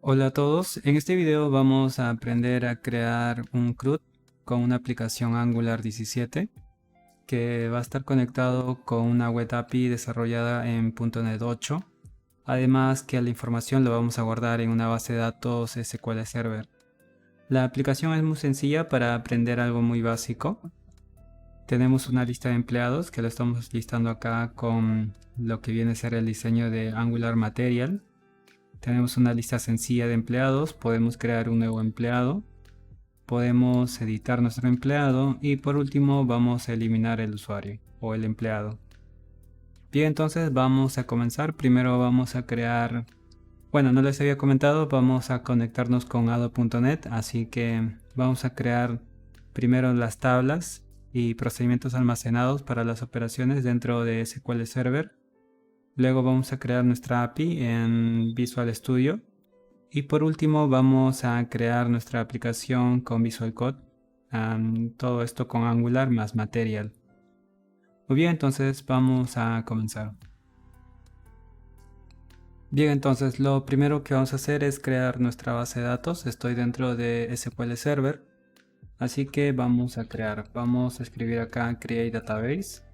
Hola a todos, en este video vamos a aprender a crear un CRUD con una aplicación Angular 17 que va a estar conectado con una web API desarrollada en .NET 8. Además que la información lo vamos a guardar en una base de datos SQL Server. La aplicación es muy sencilla para aprender algo muy básico. Tenemos una lista de empleados que lo estamos listando acá con lo que viene a ser el diseño de Angular Material. Tenemos una lista sencilla de empleados, podemos crear un nuevo empleado, podemos editar nuestro empleado y por último vamos a eliminar el usuario o el empleado. Bien, entonces vamos a comenzar. Primero vamos a crear, bueno, no les había comentado, vamos a conectarnos con Ado.net, así que vamos a crear primero las tablas y procedimientos almacenados para las operaciones dentro de SQL Server. Luego vamos a crear nuestra API en Visual Studio. Y por último vamos a crear nuestra aplicación con Visual Code. Todo esto con Angular más Material. Muy bien, entonces vamos a comenzar. Bien, entonces lo primero que vamos a hacer es crear nuestra base de datos. Estoy dentro de SQL Server. Así que vamos a escribir acá Create Database.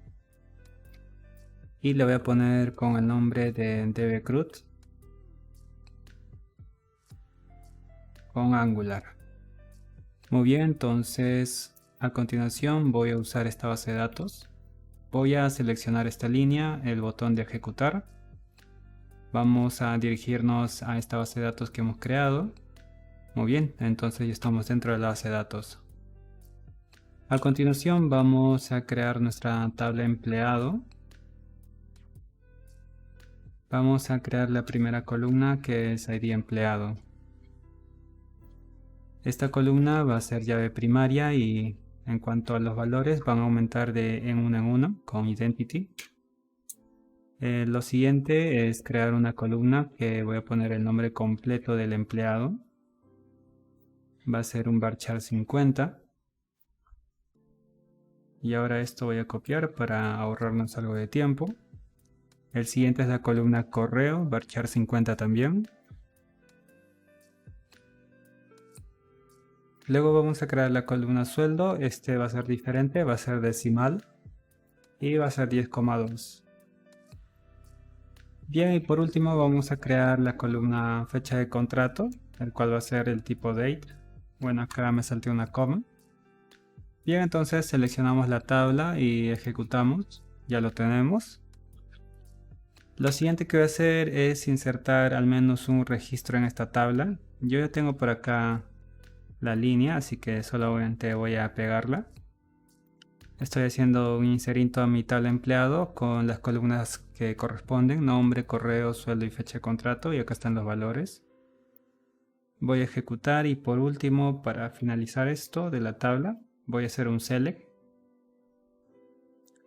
Y le voy a poner con el nombre de dbcrud con Angular. Muy bien, entonces a continuación voy a usar esta base de datos. Voy a seleccionar esta línea, el botón de ejecutar. Vamos a dirigirnos a esta base de datos que hemos creado. Muy bien, entonces ya estamos dentro de la base de datos. A continuación vamos a crear nuestra tabla empleado. Vamos a crear la primera columna que es ID empleado. Esta columna va a ser llave primaria y en cuanto a los valores van a aumentar de en uno con identity. Lo siguiente es crear una columna que voy a poner el nombre completo del empleado. Va a ser un varchar 50. Y ahora esto voy a copiar para ahorrarnos algo de tiempo. El siguiente es la columna correo, varchar 50 también. Luego vamos a crear la columna sueldo. Este va a ser diferente, va a ser decimal. Y va a ser 10,2. Bien, y por último vamos a crear la columna fecha de contrato, el cual va a ser el tipo date. Bueno, acá me salté una coma. Bien, entonces seleccionamos la tabla y ejecutamos. Ya lo tenemos. Lo siguiente que voy a hacer es insertar al menos un registro en esta tabla. Yo ya tengo por acá la línea, así que solamente voy a pegarla. Estoy haciendo un inserito a mi tabla empleado con las columnas que corresponden, nombre, correo, sueldo y fecha de contrato, y acá están los valores. Voy a ejecutar y por último, para finalizar esto de la tabla, voy a hacer un select.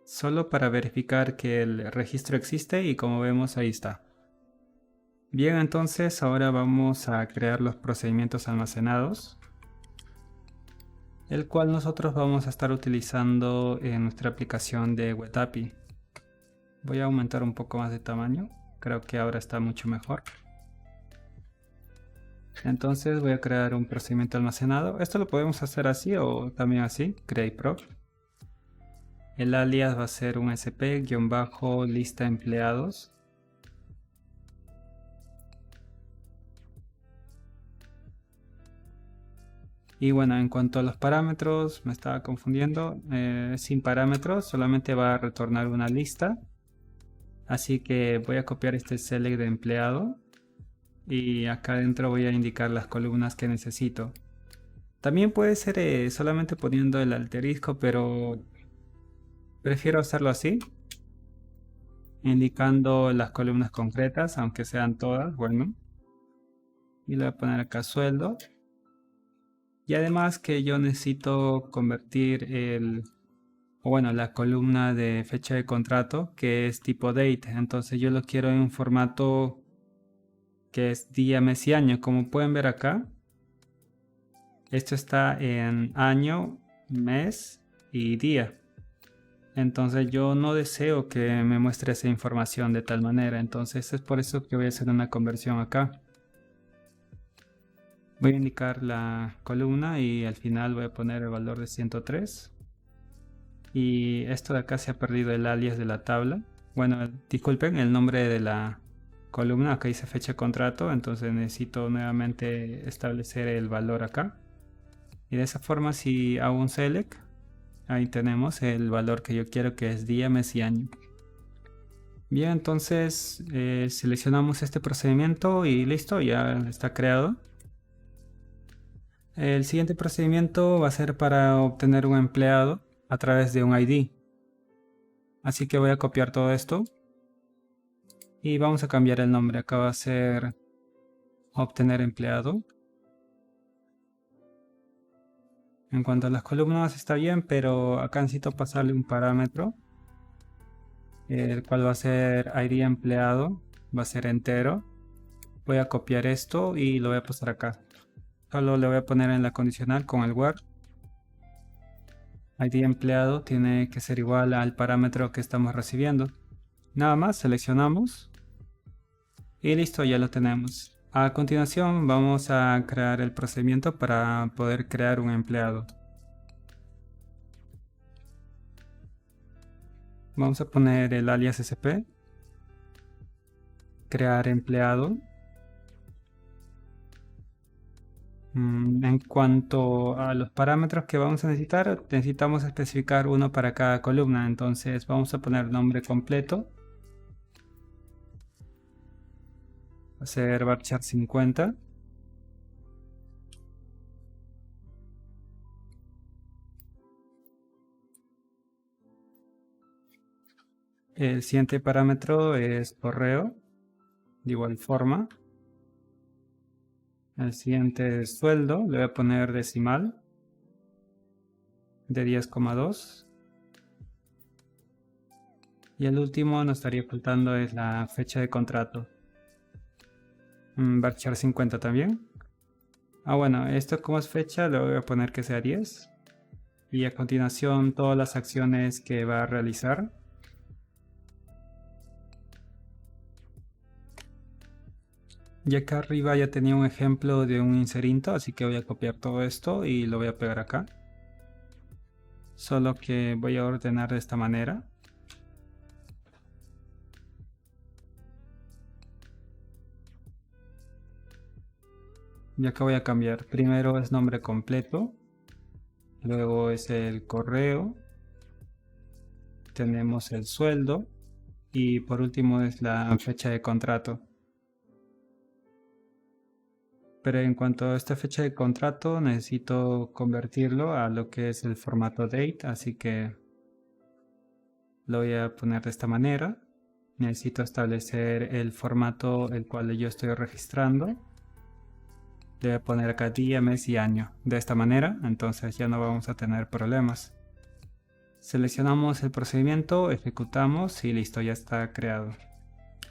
Solo para verificar que el registro existe y como vemos ahí está. Bien, entonces ahora vamos a crear los procedimientos almacenados, el cual nosotros vamos a estar utilizando en nuestra aplicación de Web API. Voy a aumentar un poco más de tamaño, creo que ahora está mucho mejor. Entonces voy a crear un procedimiento almacenado. Esto lo podemos hacer así o también así, create proc. El alias va a ser un sp-lista empleados. Y bueno, en cuanto a los parámetros, me estaba confundiendo. Sin parámetros, solamente va a retornar una lista. Así que voy a copiar este select de empleado. Y acá adentro voy a indicar las columnas que necesito. También puede ser solamente poniendo el asterisco, pero prefiero hacerlo así. Indicando las columnas concretas, aunque sean todas, bueno. Y le voy a poner acá sueldo. Y además que yo necesito convertir la columna de fecha de contrato, que es tipo date. Entonces yo lo quiero en un formato que es día, mes y año. Como pueden ver acá, esto está en año, mes y día. Entonces yo no deseo que me muestre esa información de tal manera. Entonces es por eso que voy a hacer una conversión acá. Voy a indicar la columna y al final voy a poner el valor de 103. Y esto de acá se ha perdido el alias de la tabla. Bueno, disculpen, el nombre de la columna, acá dice fecha de contrato, entonces necesito nuevamente establecer el valor acá. Y de esa forma, si hago un select, ahí tenemos el valor que yo quiero, que es día, mes y año. Bien, entonces seleccionamos este procedimiento y listo, ya está creado. El siguiente procedimiento va a ser para obtener un empleado a través de un ID. Así que voy a copiar todo esto y vamos a cambiar el nombre. Acá va a ser obtener empleado. En cuanto a las columnas está bien, pero acá necesito pasarle un parámetro, el cual va a ser ID empleado, va a ser entero. Voy a copiar esto y lo voy a pasar acá. Solo le voy a poner en la condicional con el where. ID empleado tiene que ser igual al parámetro que estamos recibiendo. Nada más, seleccionamos y listo, ya lo tenemos. A continuación vamos a crear el procedimiento para poder crear un empleado. Vamos a poner el alias sp, crear empleado. En cuanto a los parámetros que vamos a necesitar, necesitamos especificar uno para cada columna, entonces vamos a poner nombre completo. Va a ser varchar 50. El siguiente parámetro es correo, de igual forma. El siguiente es sueldo, le voy a poner decimal de 10,2. Y el último nos estaría faltando es la fecha de contrato. Varchar 50 también. Bueno, esto como es fecha, le voy a poner que sea 10. Y a continuación todas las acciones que va a realizar. Y acá arriba ya tenía un ejemplo de un inserinto, así que voy a copiar todo esto y lo voy a pegar acá. Solo que voy a ordenar de esta manera. Y acá voy a cambiar. Primero es nombre completo. Luego es el correo. Tenemos el sueldo. Y por último es la fecha de contrato. Pero en cuanto a esta fecha de contrato, necesito convertirlo a lo que es el formato date. Así que lo voy a poner de esta manera. Necesito establecer el formato el cual yo estoy registrando. Le voy a poner acá día, mes y año. De esta manera, entonces ya no vamos a tener problemas. Seleccionamos el procedimiento, ejecutamos y listo, ya está creado.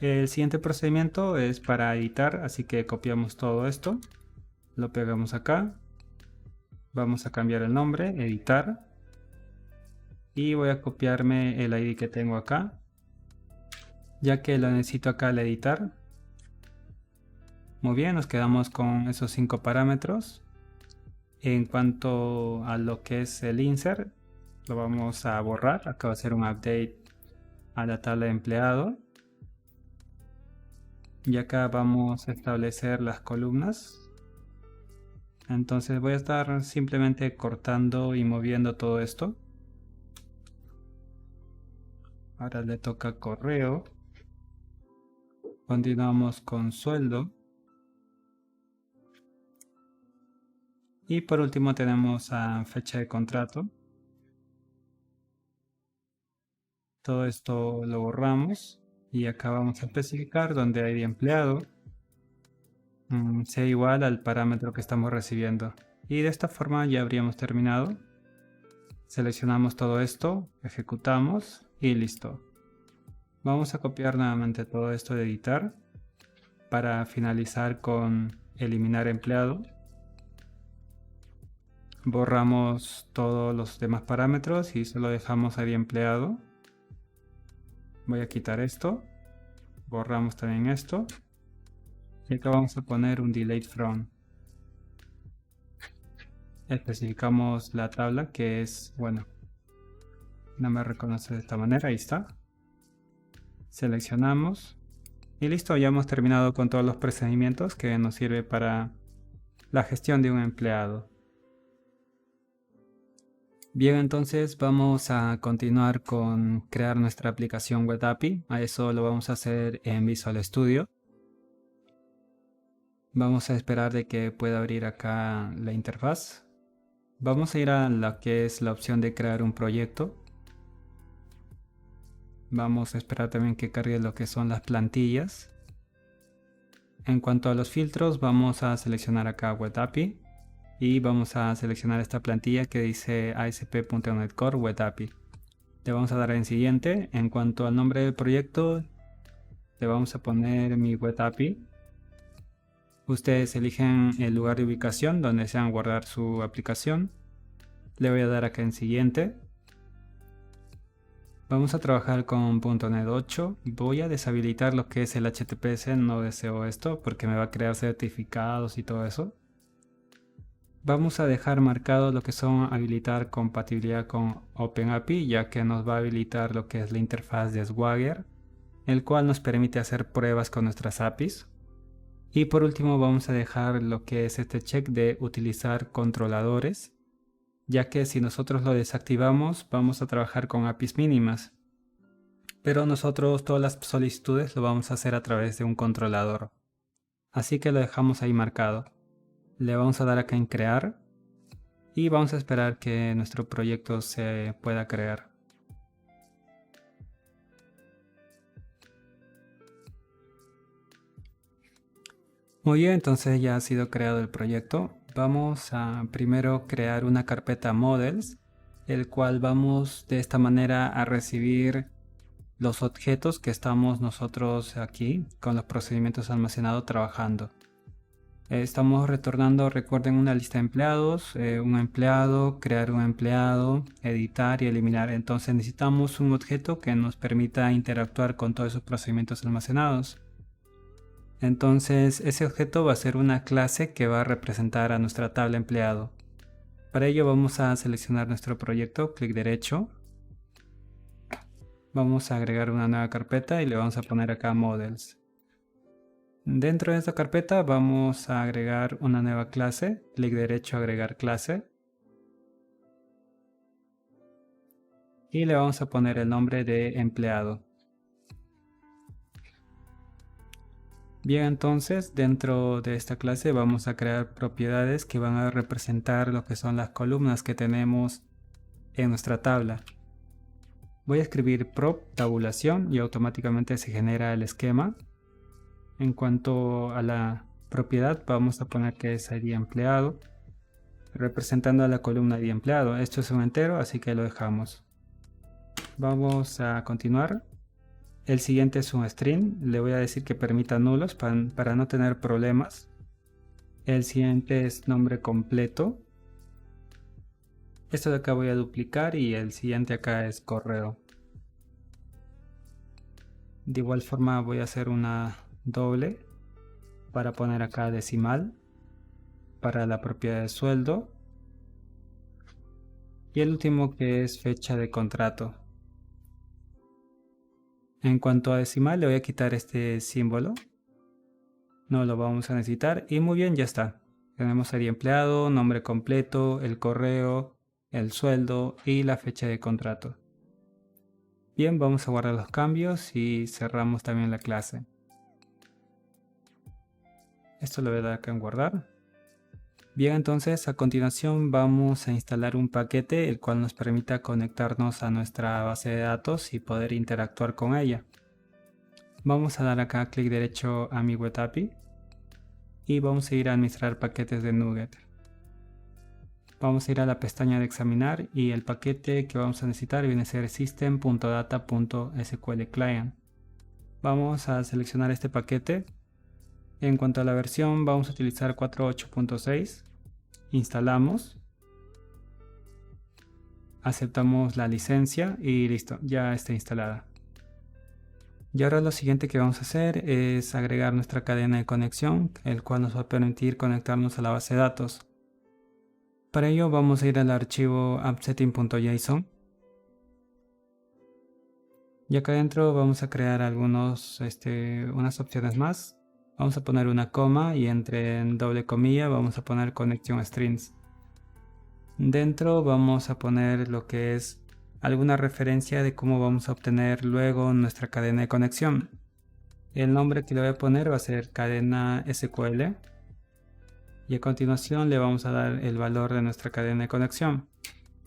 El siguiente procedimiento es para editar, así que copiamos todo esto. Lo pegamos acá. Vamos a cambiar el nombre, editar. Y voy a copiarme el ID que tengo acá, ya que lo necesito acá al editar. Muy bien, nos quedamos con esos 5 parámetros. En cuanto a lo que es el insert, lo vamos a borrar. Acá va a ser un update a la tabla de empleado. Y acá vamos a establecer las columnas. Entonces voy a estar simplemente cortando y moviendo todo esto. Ahora le toca correo. Continuamos con sueldo. Y por último tenemos a fecha de contrato. Todo esto lo borramos. Y acá vamos a especificar donde hay de empleado sea igual al parámetro que estamos recibiendo. Y de esta forma ya habríamos terminado. Seleccionamos todo esto, ejecutamos y listo. Vamos a copiar nuevamente todo esto de editar para finalizar con eliminar empleado. Borramos todos los demás parámetros y solo dejamos ahí empleado. Voy a quitar esto. Borramos también esto. Y acá vamos a poner un delete from. especificamos la tabla que es, bueno, no me reconoce de esta manera, ahí está. Seleccionamos y listo, ya hemos terminado con todos los procedimientos que nos sirve para la gestión de un empleado. Bien, entonces vamos a continuar con crear nuestra aplicación Web API. A eso lo vamos a hacer en Visual Studio. Vamos a esperar de que pueda abrir acá la interfaz. Vamos a ir a la que es la opción de crear un proyecto. Vamos a esperar también que cargue lo que son las plantillas. En cuanto a los filtros, vamos a seleccionar acá Web API. Y vamos a seleccionar esta plantilla que dice ASP.NET Core Web API. Le vamos a dar en siguiente. En cuanto al nombre del proyecto, le vamos a poner mi Web API. Ustedes eligen el lugar de ubicación donde desean guardar su aplicación. Le voy a dar acá en siguiente. Vamos a trabajar con .NET 8. Voy a deshabilitar lo que es el HTTPS. No deseo esto porque me va a crear certificados y todo eso. Vamos a dejar marcado lo que son habilitar compatibilidad con OpenAPI, ya que nos va a habilitar lo que es la interfaz de Swagger, el cual nos permite hacer pruebas con nuestras APIs. Y por último vamos a dejar lo que es este check de utilizar controladores, ya que si nosotros lo desactivamos vamos a trabajar con APIs mínimas. Pero nosotros todas las solicitudes lo vamos a hacer a través de un controlador. Así que lo dejamos ahí marcado. Le vamos a dar acá en crear y vamos a esperar que nuestro proyecto se pueda crear. Muy bien, entonces ya ha sido creado el proyecto. Vamos a primero crear una carpeta models, el cual vamos de esta manera a recibir los objetos que estamos nosotros aquí con los procedimientos almacenados trabajando. Estamos retornando, recuerden, una lista de empleados, un empleado, crear un empleado, editar y eliminar. Entonces necesitamos un objeto que nos permita interactuar con todos esos procedimientos almacenados. Entonces ese objeto va a ser una clase que va a representar a nuestra tabla empleado. Para ello vamos a seleccionar nuestro proyecto, clic derecho. Vamos a agregar una nueva carpeta y le vamos a poner acá models. Dentro de esta carpeta vamos a agregar una nueva clase, clic derecho, agregar clase. Y le vamos a poner el nombre de empleado. Bien, entonces dentro de esta clase vamos a crear propiedades que van a representar lo que son las columnas que tenemos en nuestra tabla. Voy a escribir prop tabulación y automáticamente se genera el esquema. En cuanto a la propiedad, vamos a poner que es ID empleado, representando a la columna ID empleado. Esto es un entero, así que lo dejamos. Vamos a continuar. El siguiente es un string. Le voy a decir que permita nulos para no tener problemas. El siguiente es nombre completo. Esto de acá voy a duplicar y el siguiente acá es correo. De igual forma voy a hacer una doble para poner acá decimal para la propiedad de sueldo y el último que es fecha de contrato. En cuanto a decimal le voy a quitar este símbolo, no lo vamos a necesitar y muy bien, ya está. Tenemos el empleado, nombre completo, el correo, el sueldo y la fecha de contrato. Bien, vamos a guardar los cambios y cerramos también la clase. Esto lo voy a dar acá en guardar. Bien, entonces a continuación vamos a instalar un paquete el cual nos permita conectarnos a nuestra base de datos y poder interactuar con ella. Vamos a dar acá clic derecho a mi Web API y vamos a ir a administrar paquetes de NuGet. Vamos a ir a la pestaña de examinar y el paquete que vamos a necesitar viene a ser system.data.sql client. Vamos a seleccionar este paquete. En cuanto a la versión vamos a utilizar 4.8.6, instalamos, aceptamos la licencia y listo, ya está instalada. Y ahora lo siguiente que vamos a hacer es agregar nuestra cadena de conexión, el cual nos va a permitir conectarnos a la base de datos. Para ello vamos a ir al archivo appsetting.json y acá adentro vamos a crear unas opciones más. Vamos a poner una coma y en doble comilla vamos a poner connection strings. Dentro vamos a poner lo que es alguna referencia de cómo vamos a obtener luego nuestra cadena de conexión. El nombre que le voy a poner va a ser cadena SQL y a continuación le vamos a dar el valor de nuestra cadena de conexión.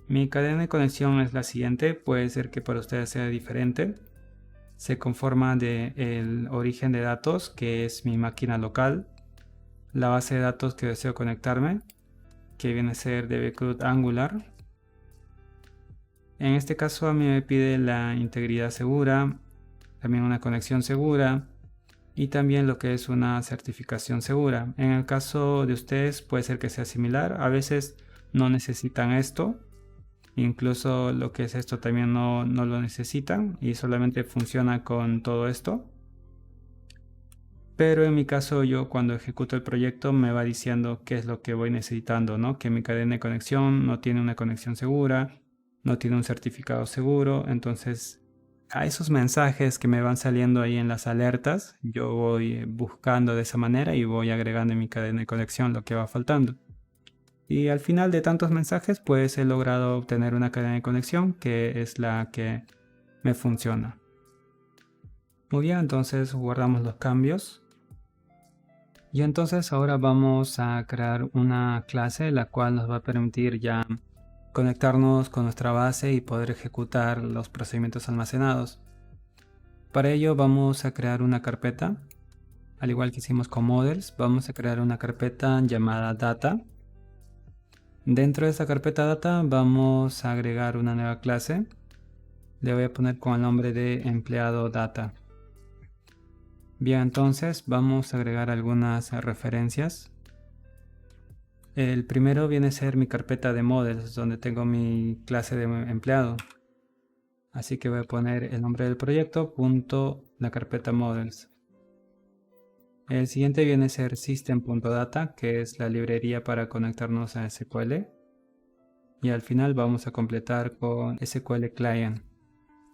Mi cadena de conexión es la siguiente, puede ser que para ustedes sea diferente. Se conforma del origen de datos, que es mi máquina local, la base de datos que deseo conectarme, que viene a ser dbcrud Angular. En este caso a mí me pide la integridad segura, también una conexión segura y también lo que es una certificación segura. En el caso de ustedes puede ser que sea similar, a veces no necesitan esto, incluso lo que es esto también no lo necesitan y solamente funciona con todo esto. Pero en mi caso yo cuando ejecuto el proyecto me va diciendo qué es lo que voy necesitando, ¿no? Que mi cadena de conexión no tiene una conexión segura, no tiene un certificado seguro, entonces a esos mensajes que me van saliendo ahí en las alertas, yo voy buscando de esa manera y voy agregando en mi cadena de conexión lo que va faltando. Y al final de tantos mensajes, pues he logrado obtener una cadena de conexión que es la que me funciona. Muy bien, entonces guardamos los cambios. Y entonces ahora vamos a crear una clase la cual nos va a permitir ya conectarnos con nuestra base y poder ejecutar los procedimientos almacenados. Para ello vamos a crear una carpeta, al igual que hicimos con models, vamos a crear una carpeta llamada data. Dentro de esta carpeta data vamos a agregar una nueva clase, le voy a poner con el nombre de empleado data. Bien, entonces vamos a agregar algunas referencias. El primero viene a ser mi carpeta de models, donde tengo mi clase de empleado. Así que voy a poner el nombre del proyecto, punto la carpeta models. El siguiente viene a ser system.data, que es la librería para conectarnos a SQL. Y al final vamos a completar con SQL Client.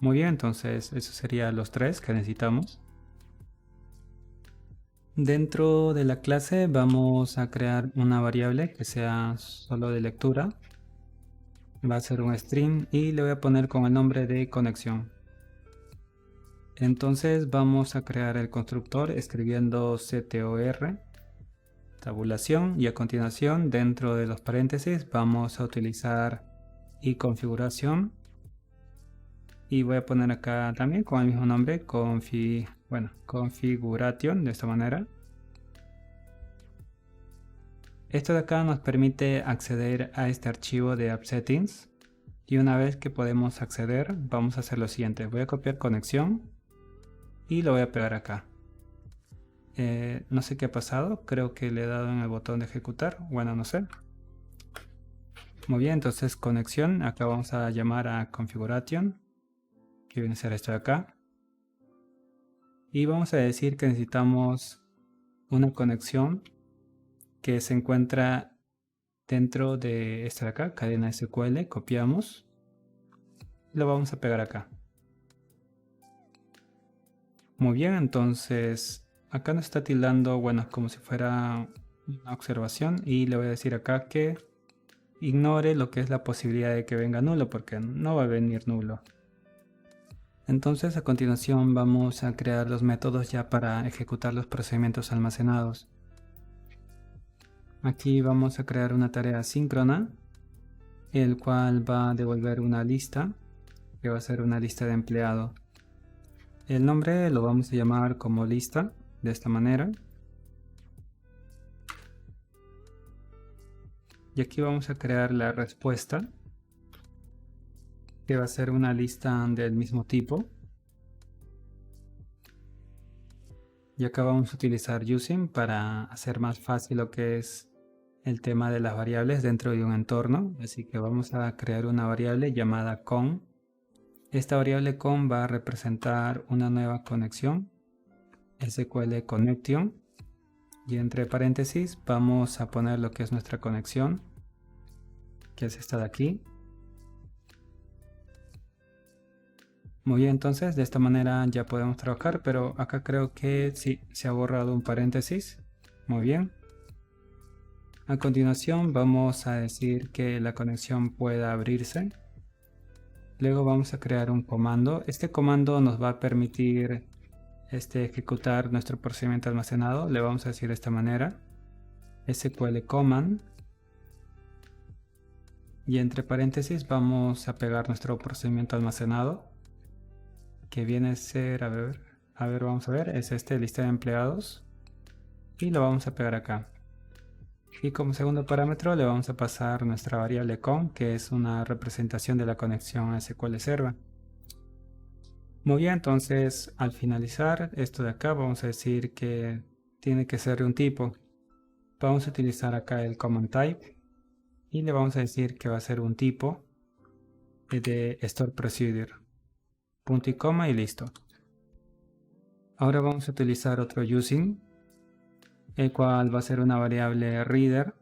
Muy bien, entonces esos serían los tres que necesitamos. Dentro de la clase vamos a crear una variable que sea solo de lectura. Va a ser un string y le voy a poner con el nombre de conexión. Entonces vamos a crear el constructor escribiendo ctor tabulación y a continuación dentro de los paréntesis vamos a utilizar y configuración y voy a poner acá también con el mismo nombre configuration de esta manera. Esto de acá nos permite acceder a este archivo de appsettings y una vez que podemos acceder vamos a hacer lo siguiente, voy a copiar conexión y lo voy a pegar acá. No sé qué ha pasado, creo que le he dado en el botón de ejecutar, bueno, no sé. Muy bien, entonces conexión, acá vamos a llamar a configuration, que viene a ser esto de acá. Y vamos a decir que necesitamos una conexión que se encuentra dentro de esta de acá, cadena SQL, copiamos. Y lo vamos a pegar acá. Muy bien, entonces acá nos está tildando, bueno, como si fuera una observación y le voy a decir acá que ignore lo que es la posibilidad de que venga nulo porque no va a venir nulo. Entonces a continuación vamos a crear los métodos ya para ejecutar los procedimientos almacenados. Aquí vamos a crear una tarea asíncrona, el cual va a devolver una lista, que va a ser una lista de empleado. El nombre lo vamos a llamar como lista, de esta manera. Y aquí vamos a crear la respuesta, que va a ser una lista del mismo tipo. Y acá vamos a utilizar using para hacer más fácil lo que es el tema de las variables dentro de un entorno. Así que vamos a crear una variable llamada con. Esta variable con va a representar una nueva conexión, SQL connection, y entre paréntesis vamos a poner lo que es nuestra conexión. que es esta de aquí. Muy bien, entonces de esta manera ya podemos trabajar, pero acá creo que sí, se ha borrado un paréntesis. Muy bien. A continuación vamos a decir que la conexión pueda abrirse. Luego vamos a crear un comando. Este comando nos va a permitir ejecutar nuestro procedimiento almacenado. Le vamos a decir de esta manera: SQL command. Y entre paréntesis vamos a pegar nuestro procedimiento almacenado, que viene a ser, vamos a ver, es lista de empleados, y lo vamos a pegar acá. Y como segundo parámetro le vamos a pasar nuestra variable con, que es una representación de la conexión a SQL Server. Muy bien, entonces al finalizar esto de acá vamos a decir que tiene que ser de un tipo. Vamos a utilizar acá el command type y le vamos a decir que va a ser un tipo de store procedure. Punto y coma y listo. Ahora vamos a utilizar otro using, el cual va a ser una variable reader.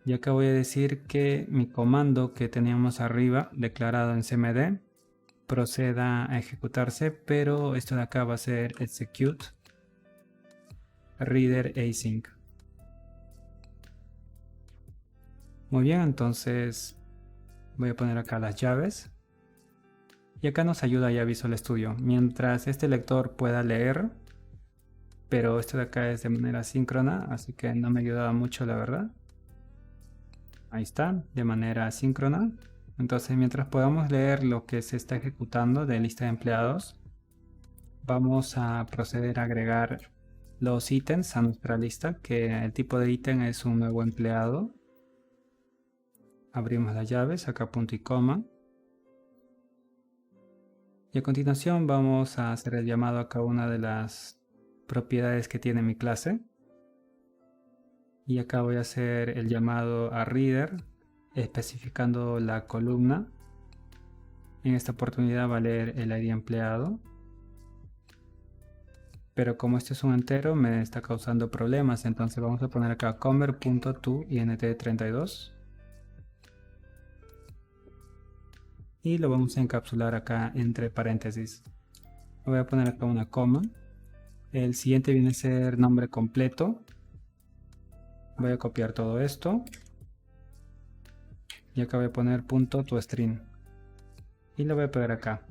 Y acá voy a decir que mi comando que teníamos arriba declarado en cmd proceda a ejecutarse, pero esto de acá va a ser execute reader async. Muy bien, entonces voy a poner acá las llaves. Y acá nos ayuda ya Visual Studio. Mientras este lector pueda leer, pero esto de acá es de manera síncrona, así que no me ayudaba mucho, la verdad. Ahí está, de manera síncrona. Entonces, mientras podamos leer lo que se está ejecutando de lista de empleados, vamos a proceder a agregar los ítems a nuestra lista, que el tipo de ítem es un nuevo empleado. Abrimos las llaves, acá punto y coma. Y a continuación vamos a hacer el llamado a cada una de las propiedades que tiene mi clase. Y acá voy a hacer el llamado a reader, especificando la columna. En esta oportunidad va a leer el ID empleado. Pero como este es un entero, me está causando problemas. Entonces vamos a poner acá convert.toInt32. Y lo vamos a encapsular acá entre paréntesis. Voy a poner acá una coma. El siguiente viene a ser nombre completo. Voy a copiar todo esto. Y acá voy a poner .toString. Y lo voy a pegar acá.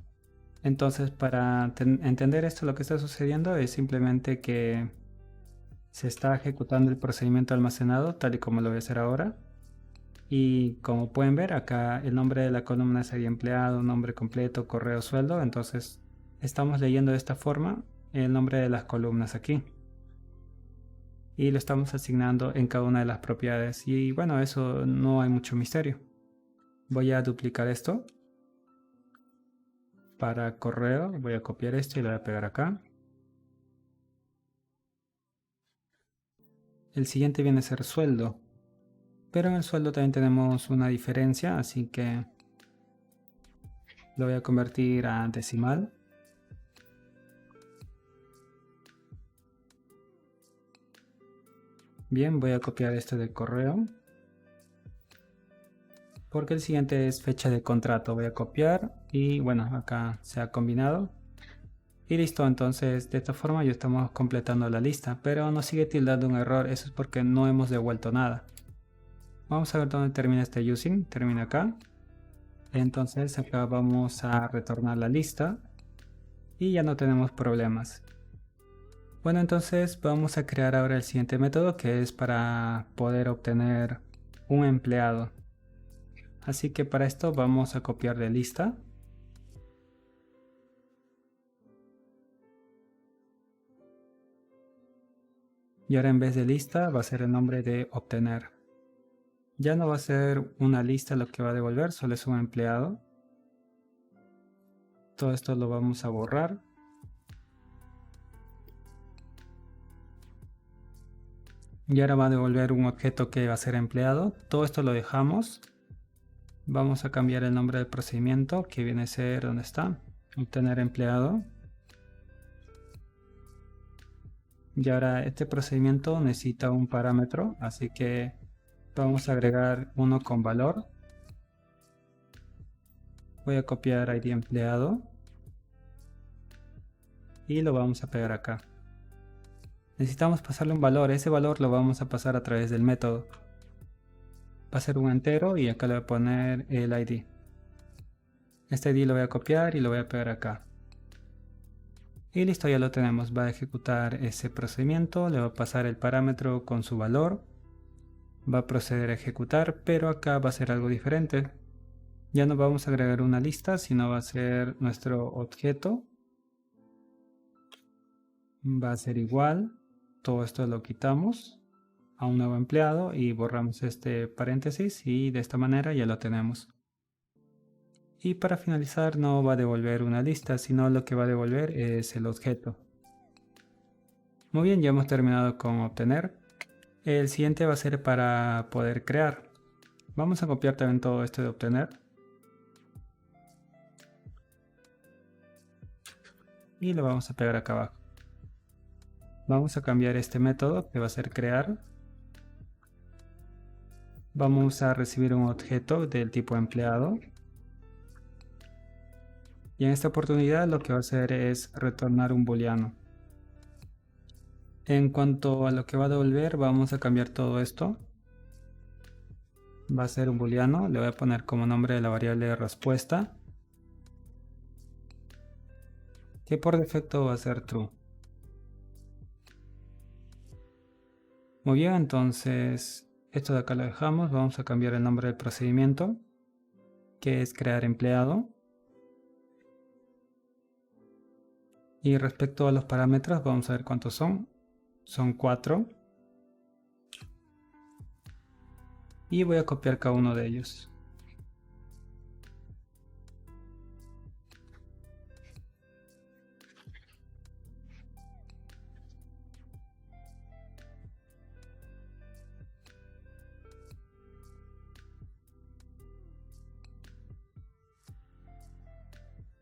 Entonces, para entender esto, lo que está sucediendo es simplemente que se está ejecutando el procedimiento almacenado, tal y como lo voy a hacer ahora. Y como pueden ver, acá el nombre de la columna sería empleado, nombre completo, correo, sueldo. Entonces, estamos leyendo de esta forma el nombre de las columnas aquí. Y lo estamos asignando en cada una de las propiedades. Y bueno, eso no hay mucho misterio. Voy a duplicar esto. Para correo voy a copiar esto y lo voy a pegar acá. El siguiente viene a ser sueldo, pero en el sueldo también tenemos una diferencia, así que lo voy a convertir a decimal. Bien, voy a copiar este del correo, porque el siguiente es fecha de contrato. Voy a copiar y bueno, acá se ha combinado. Y listo, entonces de esta forma ya estamos completando la lista, pero nos sigue tildando un error. Eso es porque no hemos devuelto nada. Vamos a ver dónde termina este using. Termina acá. Entonces acá vamos a retornar la lista y ya no tenemos problemas. Bueno, entonces vamos a crear ahora el siguiente método, que es para poder obtener un empleado. Así que para esto vamos a copiar de lista. Y ahora en vez de lista va a ser el nombre de obtener. Ya no va a ser una lista lo que va a devolver, solo es un empleado. Todo esto lo vamos a borrar. Y ahora va a devolver un objeto que va a ser empleado. Todo esto lo dejamos. Vamos a cambiar el nombre del procedimiento, que viene a ser, ¿dónde está? Obtener empleado. Y ahora este procedimiento necesita un parámetro, así que Vamos a agregar uno con valor. Voy a copiar ID empleado y lo vamos a pegar acá. Necesitamos pasarle un valor. Ese valor lo vamos a pasar a través del método. Va a ser un entero y acá le voy a poner el ID. Este ID lo voy a copiar y lo voy a pegar acá. Y listo, ya lo tenemos. Va a ejecutar ese procedimiento, le va a pasar el parámetro con su valor. Va a proceder a ejecutar, pero acá va a ser algo diferente. Ya no vamos a agregar una lista, sino va a ser nuestro objeto. Va a ser igual. Todo esto lo quitamos a un nuevo empleado y borramos este paréntesis y de esta manera ya lo tenemos. Y para finalizar no va a devolver una lista, sino lo que va a devolver es el objeto. Muy bien, ya hemos terminado con obtener. El siguiente va a ser para poder crear. Vamos a copiar también todo esto de obtener. Y lo vamos a pegar acá abajo. Vamos a cambiar este método que va a ser crear. Vamos a recibir un objeto del tipo empleado. Y en esta oportunidad lo que va a hacer es retornar un booleano. En cuanto a lo que va a devolver, vamos a cambiar todo esto. Va a ser un booleano, le voy a poner como nombre de la variable respuesta, que por defecto va a ser true. Muy bien, entonces esto de acá lo dejamos. Vamos a cambiar el nombre del procedimiento, que es crear empleado. Y respecto a los parámetros, vamos a ver cuántos son. Son 4. Y voy a copiar cada uno de ellos.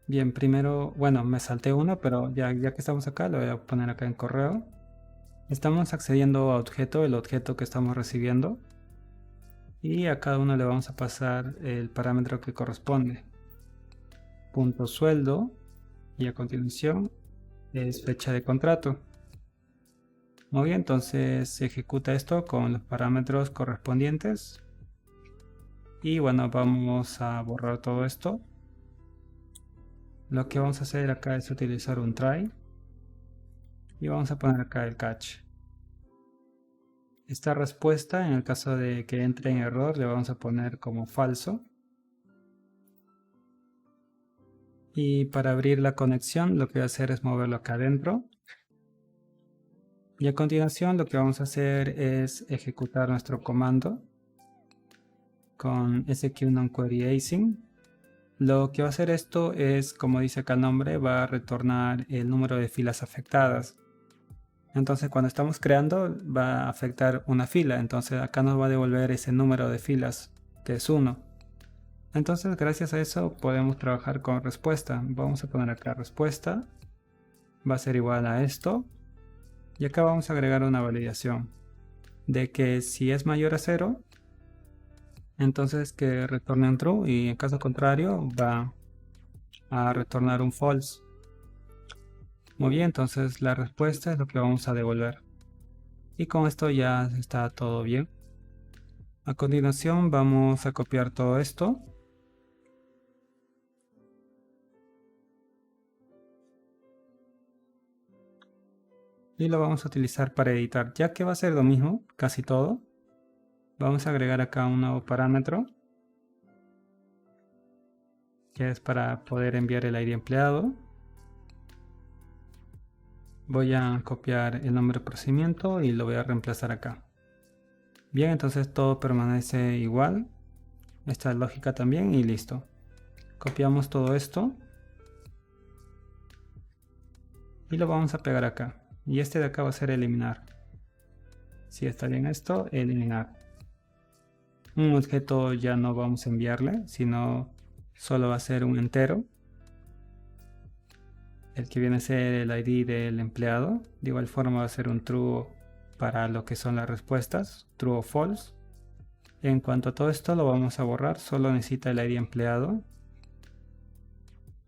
Bien, primero, bueno, me salté uno, pero ya que estamos acá, lo voy a poner acá en correo. Estamos accediendo a objeto, el objeto que estamos recibiendo. Y a cada uno le vamos a pasar el parámetro que corresponde. Punto sueldo. Y a continuación es fecha de contrato. Muy bien, entonces se ejecuta esto con los parámetros correspondientes. Y bueno, vamos a borrar todo esto. Lo que vamos a hacer acá es utilizar un try. Y vamos a poner acá el catch. Esta respuesta, en el caso de que entre en error, le vamos a poner como falso. Y para abrir la conexión, lo que voy a hacer es moverlo acá adentro. Y a continuación lo que vamos a hacer es ejecutar nuestro comando con SQ non-query async. Lo que va a hacer esto es, como dice acá el nombre, va a retornar el número de filas afectadas. Entonces cuando estamos creando va a afectar una fila, entonces acá nos va a devolver ese número de filas, que es 1. Entonces gracias a eso podemos trabajar con respuesta. Vamos a poner acá respuesta, va a ser igual a esto. Y acá vamos a agregar una validación de que si es mayor a 0, entonces que retorne un true, y en caso contrario va a retornar un false. Muy bien, entonces la respuesta es lo que vamos a devolver. Y con esto ya está todo bien. A continuación vamos a copiar todo esto. Y lo vamos a utilizar para editar, ya que va a ser lo mismo, casi todo. Vamos a agregar acá un nuevo parámetro, que es para poder enviar el ID empleado. Voy a copiar el nombre del procedimiento y lo voy a reemplazar acá. Bien, entonces todo permanece igual. Esta lógica también y listo. Copiamos todo esto. Y lo vamos a pegar acá. Y este de acá va a ser eliminar. Si está bien esto, eliminar. Un objeto ya no vamos a enviarle, sino solo va a ser un entero. El que viene a ser el ID del empleado. De igual forma va a ser un true para lo que son las respuestas, true o false. En cuanto a todo esto lo vamos a borrar, solo necesita el ID empleado.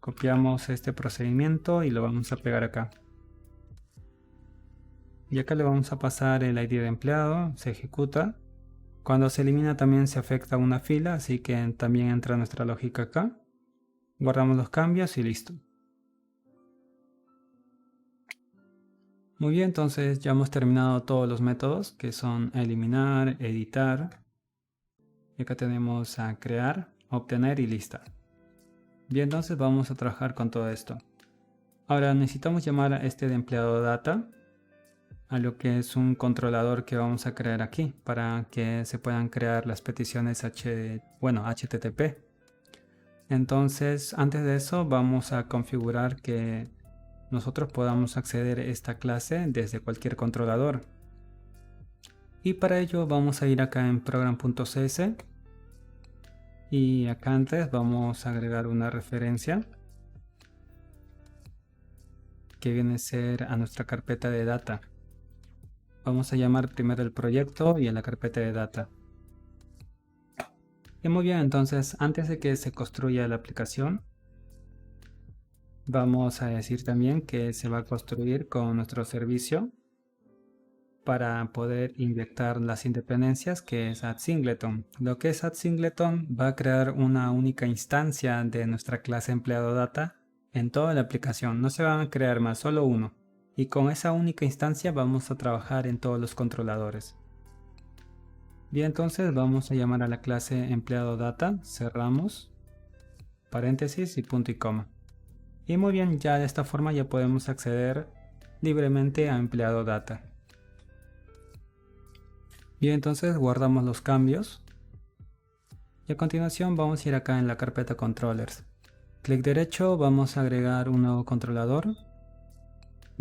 Copiamos este procedimiento y lo vamos a pegar acá. Y acá le vamos a pasar el ID de empleado, se ejecuta. Cuando se elimina también se afecta una fila, así que también entra nuestra lógica acá. Guardamos los cambios y listo. Muy bien, entonces ya hemos terminado todos los métodos que son eliminar, editar. Y acá tenemos a crear, obtener y lista. Bien, entonces vamos a trabajar con todo esto. Ahora necesitamos llamar a este de empleado data a lo que es un controlador que vamos a crear aquí para que se puedan crear las peticiones HTTP. Entonces, antes de eso vamos a configurar que nosotros podamos acceder a esta clase desde cualquier controlador. Y para ello vamos a ir acá en program.cs y acá antes vamos a agregar una referencia que viene a ser a nuestra carpeta de data. Vamos a llamar primero el proyecto y a la carpeta de data. Y muy bien, entonces antes de que se construya la aplicación, vamos a decir también que se va a construir con nuestro servicio para poder inyectar las independencias que es add_singleton. Lo que es add_singleton va a crear una única instancia de nuestra clase empleado data en toda la aplicación. No se van a crear más, solo uno. Y con esa única instancia vamos a trabajar en todos los controladores. Bien, entonces vamos a llamar a la clase empleado data, cerramos, paréntesis y punto y coma. Y muy bien, ya de esta forma ya podemos acceder libremente a empleado data. Bien, entonces guardamos los cambios. Y a continuación vamos a ir acá en la carpeta controllers. Clic derecho, vamos a agregar un nuevo controlador.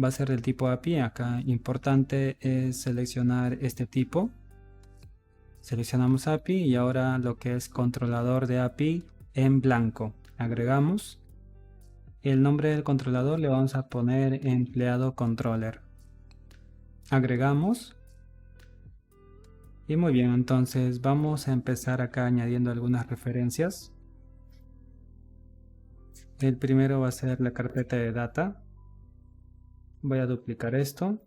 Va a ser del tipo API. Acá importante es seleccionar este tipo. Seleccionamos API y ahora lo que es controlador de API en blanco. Agregamos. El nombre del controlador le vamos a poner empleado controller. Agregamos. Y muy bien, entonces vamos a empezar acá añadiendo algunas referencias. El primero va a ser la carpeta de data. Voy a duplicar esto,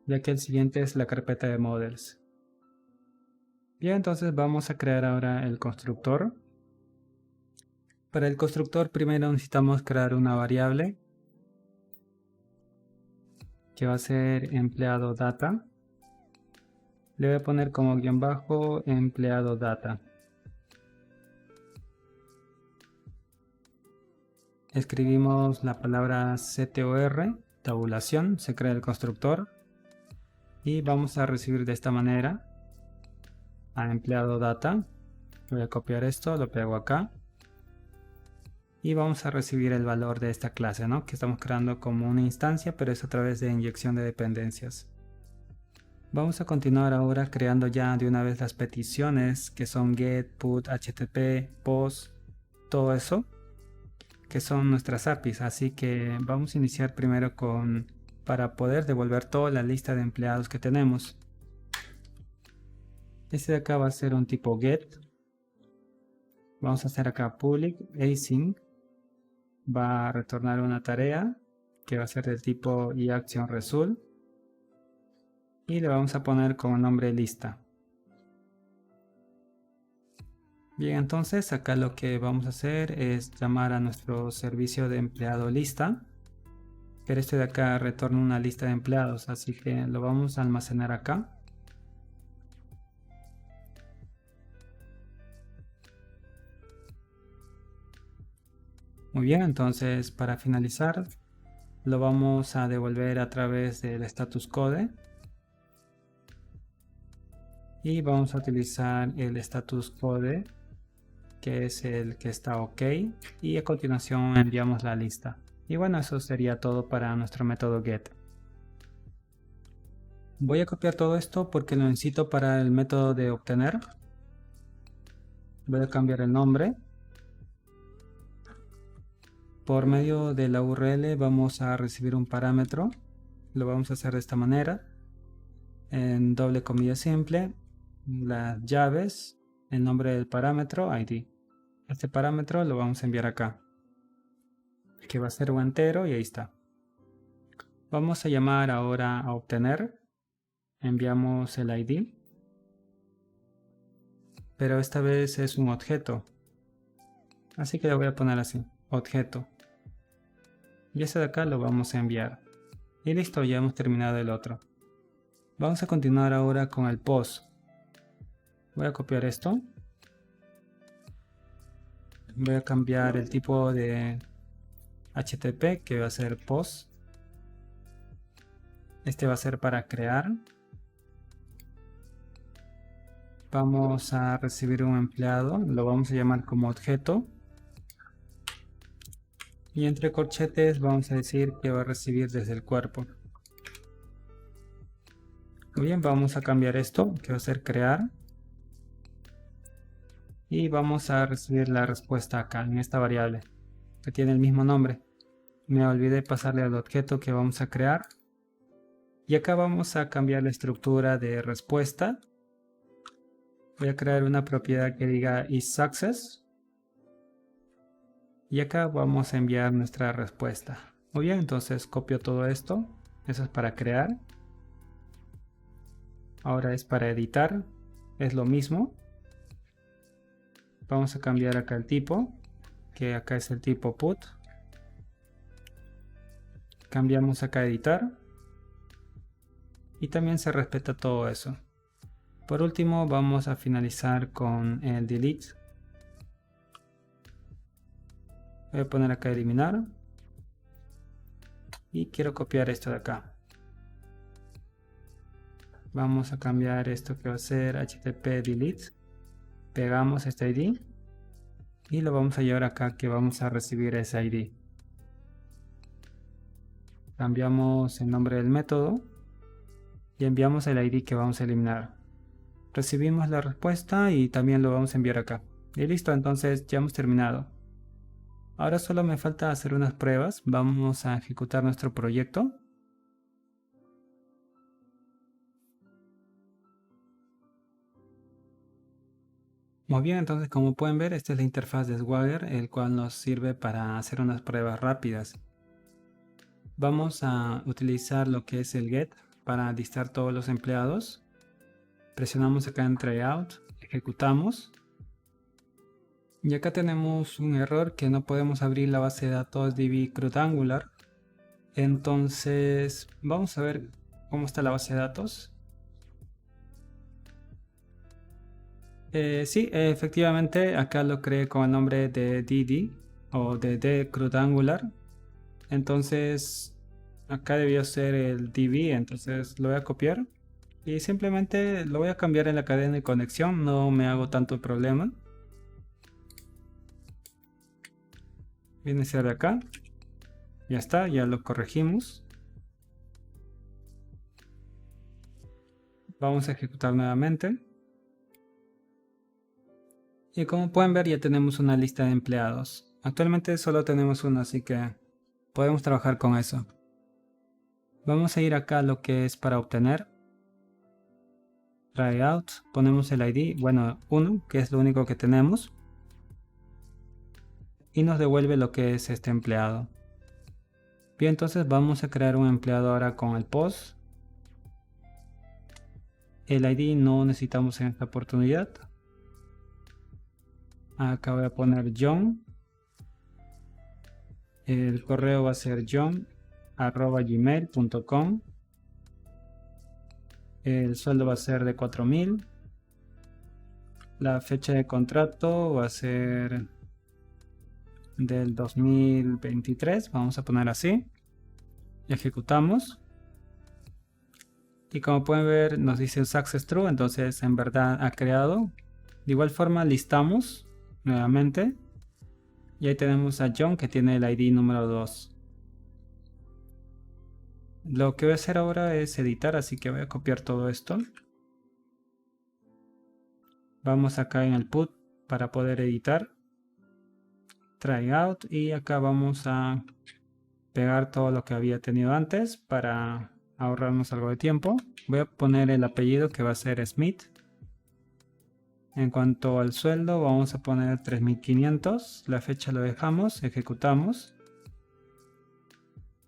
ya que el siguiente es la carpeta de models. Bien, entonces vamos a crear ahora el constructor. Para el constructor primero necesitamos crear una variable que va a ser empleado data. Le voy a poner como guión bajo empleado data. Escribimos la palabra CTOR, tabulación, se crea el constructor. Y vamos a recibir de esta manera a empleado data. Voy a copiar esto, lo pego acá. Y vamos a recibir el valor de esta clase, ¿no? Que estamos creando como una instancia, pero es a través de inyección de dependencias. Vamos a continuar ahora creando ya de una vez las peticiones que son get, put, http, post, todo eso, que son nuestras APIs. Así que vamos a iniciar primero para poder devolver toda la lista de empleados que tenemos. Este de acá va a ser un tipo get. Vamos a hacer acá public async. Va a retornar una tarea que va a ser del tipo iActionResult. Y le vamos a poner como nombre lista. Bien, entonces acá lo que vamos a hacer es llamar a nuestro servicio de empleado lista. Pero este de acá retorna una lista de empleados, así que lo vamos a almacenar acá. Muy bien, entonces para finalizar lo vamos a devolver a través del status code. Y vamos a utilizar el status code, que es el que está OK. Y a continuación enviamos la lista. Y bueno, eso sería todo para nuestro método get. Voy a copiar todo esto porque lo necesito para el método de obtener. Voy a cambiar el nombre. Por medio de la URL vamos a recibir un parámetro. Lo vamos a hacer de esta manera. En doble comilla simple. las llaves, el nombre del parámetro, ID. Este parámetro lo vamos a enviar acá, que va a ser un entero, y ahí está. Vamos a llamar ahora a obtener. Enviamos el ID, pero esta vez es un objeto, así que lo voy a poner así, objeto. Y este de acá lo vamos a enviar. Y listo, ya hemos terminado el otro. Vamos a continuar ahora con el post. Voy a copiar esto. Voy a cambiar el tipo de HTTP, que va a ser post. Este va a ser para crear. Vamos a recibir un empleado, lo vamos a llamar como objeto. Y entre corchetes vamos a decir que va a recibir desde el cuerpo. Muy bien, vamos a cambiar esto, que va a ser crear. Y vamos a recibir la respuesta acá, en esta variable, que tiene el mismo nombre. Me olvidé pasarle al objeto que vamos a crear. Y acá vamos a cambiar la estructura de respuesta. Voy a crear una propiedad que diga isSuccess. Y acá vamos a enviar nuestra respuesta. Muy bien, entonces copio todo esto. Eso es para crear. Ahora es para editar. Es lo mismo. Vamos a cambiar acá el tipo, que acá es el tipo put. Cambiamos acá a editar. Y también se respeta todo eso. Por último, vamos a finalizar con el delete. Voy a poner acá eliminar. Y quiero copiar esto de acá. Vamos a cambiar esto que va a ser http delete. Pegamos este ID. Y lo vamos a llevar acá, que vamos a recibir ese ID. Cambiamos el nombre del método. Y enviamos el ID que vamos a eliminar. Recibimos la respuesta y también lo vamos a enviar acá. Y listo, entonces ya hemos terminado. Ahora solo me falta hacer unas pruebas. Vamos a ejecutar nuestro proyecto. Muy bien, entonces como pueden ver, esta es la interfaz de Swagger, el cual nos sirve para hacer unas pruebas rápidas. Vamos a utilizar lo que es el get para listar todos los empleados. Presionamos acá en tryout, ejecutamos. Y acá tenemos un error que no podemos abrir la base de datos DB CRUD Angular. Entonces vamos a ver cómo está la base de datos. Sí, efectivamente acá lo creé con el nombre de DD o de CRUD Angular. Entonces acá debió ser el DB, entonces lo voy a copiar y simplemente lo voy a cambiar en la cadena de conexión, no me hago tanto problema. Viene a ser de acá, ya está, ya lo corregimos. Vamos a ejecutar nuevamente. Y como pueden ver, ya tenemos una lista de empleados. Actualmente solo tenemos uno, así que podemos trabajar con eso. Vamos a ir acá a lo que es para obtener. Tryout, ponemos el ID, bueno, 1, que es lo único que tenemos. Y nos devuelve lo que es este empleado. Bien, entonces vamos a crear un empleado ahora con el post. El ID no necesitamos en esta oportunidad. Acá voy a poner John. El correo va a ser john@gmail.com. El sueldo va a ser de 4.000. La fecha de contrato va a ser del 2023. Vamos a poner así. Ejecutamos. Y como pueden ver, nos dice success true. Entonces en verdad ha creado. De igual forma listamos nuevamente. Y ahí tenemos a John, que tiene el ID número 2. Lo que voy a hacer ahora es editar, así que voy a copiar todo esto. Vamos acá en el put para poder editar. Tryout, y acá vamos a pegar todo lo que había tenido antes para ahorrarnos algo de tiempo. Voy a poner el apellido, que va a ser Smith. En cuanto al sueldo, vamos a poner 3.500. La fecha lo dejamos, ejecutamos.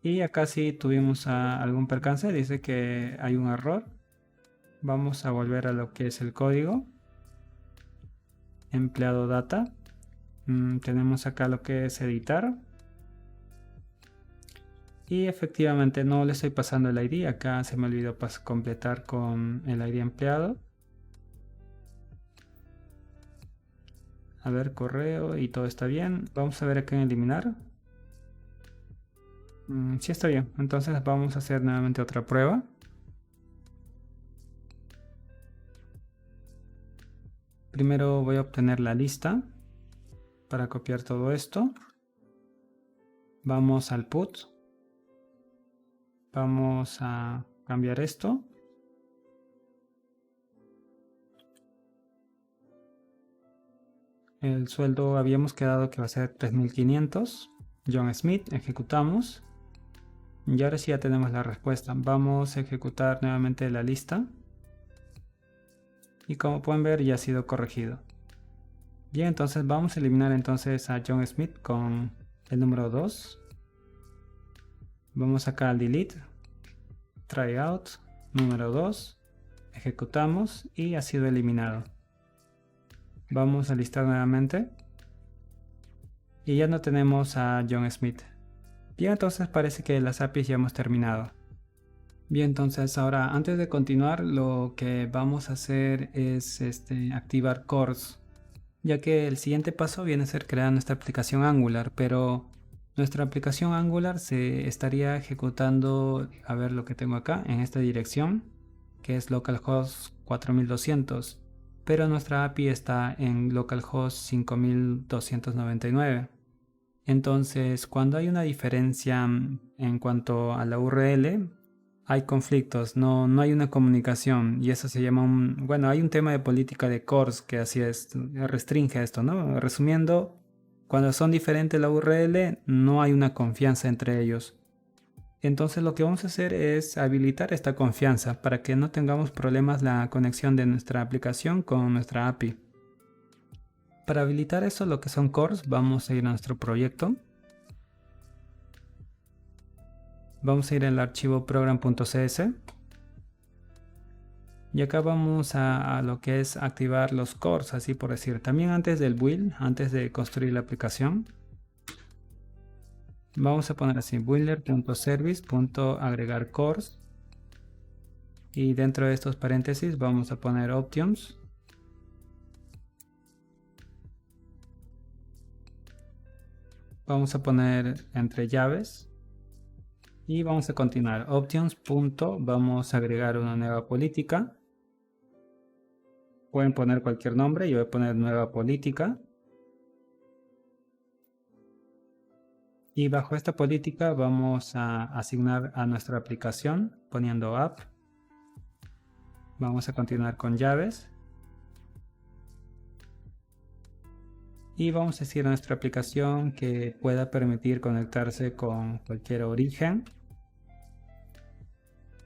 Y acá sí tuvimos algún percance, dice que hay un error. Vamos a volver a lo que es el código. Empleado data. Tenemos acá lo que es editar. Y efectivamente no le estoy pasando el ID. Acá se me olvidó completar con el ID empleado. A ver, correo y todo está bien. Vamos a ver acá en eliminar. Sí está bien. Entonces vamos a hacer nuevamente otra prueba. Primero voy a obtener la lista para copiar todo esto. Vamos al put. Vamos a cambiar esto. El sueldo habíamos quedado que va a ser 3.500. John Smith, ejecutamos. Y ahora sí ya tenemos la respuesta. Vamos a ejecutar nuevamente la lista. Y como pueden ver ya ha sido corregido. Bien, entonces vamos a eliminar entonces a John Smith con el número 2. Vamos acá al delete. Tryout, número 2. Ejecutamos y ha sido eliminado. Vamos a listar nuevamente. Y ya no tenemos a John Smith. Bien, entonces parece que las APIs ya hemos terminado. Bien, entonces ahora antes de continuar lo que vamos a hacer es activar CORS, ya que el siguiente paso viene a ser crear nuestra aplicación Angular, pero nuestra aplicación Angular se estaría ejecutando, a ver lo que tengo acá, en esta dirección, que es localhost 4200, pero nuestra API está en localhost 5299. Entonces, cuando hay una diferencia en cuanto a la URL, hay conflictos, no hay una comunicación y eso se llama bueno, hay un tema de política de CORS que así es, restringe esto, ¿no? Resumiendo, cuando son diferentes la URL, no hay una confianza entre ellos. Entonces lo que vamos a hacer es habilitar esta confianza para que no tengamos problemas la conexión de nuestra aplicación con nuestra API. Para habilitar eso, lo que son CORS, vamos a ir a nuestro proyecto. Vamos a ir al archivo program.cs. Y acá vamos a lo que es activar los CORS, así por decir. También antes del build, antes de construir la aplicación, vamos a poner así, builder.service.agregar CORS. Y dentro de estos paréntesis vamos a poner options. Vamos a poner entre llaves. Y vamos a continuar. Options. Vamos a agregar una nueva política. Pueden poner cualquier nombre. Yo voy a poner nueva política. Y bajo esta política vamos a asignar a nuestra aplicación poniendo app. Vamos a continuar con llaves. Y vamos a decir a nuestra aplicación que pueda permitir conectarse con cualquier origen.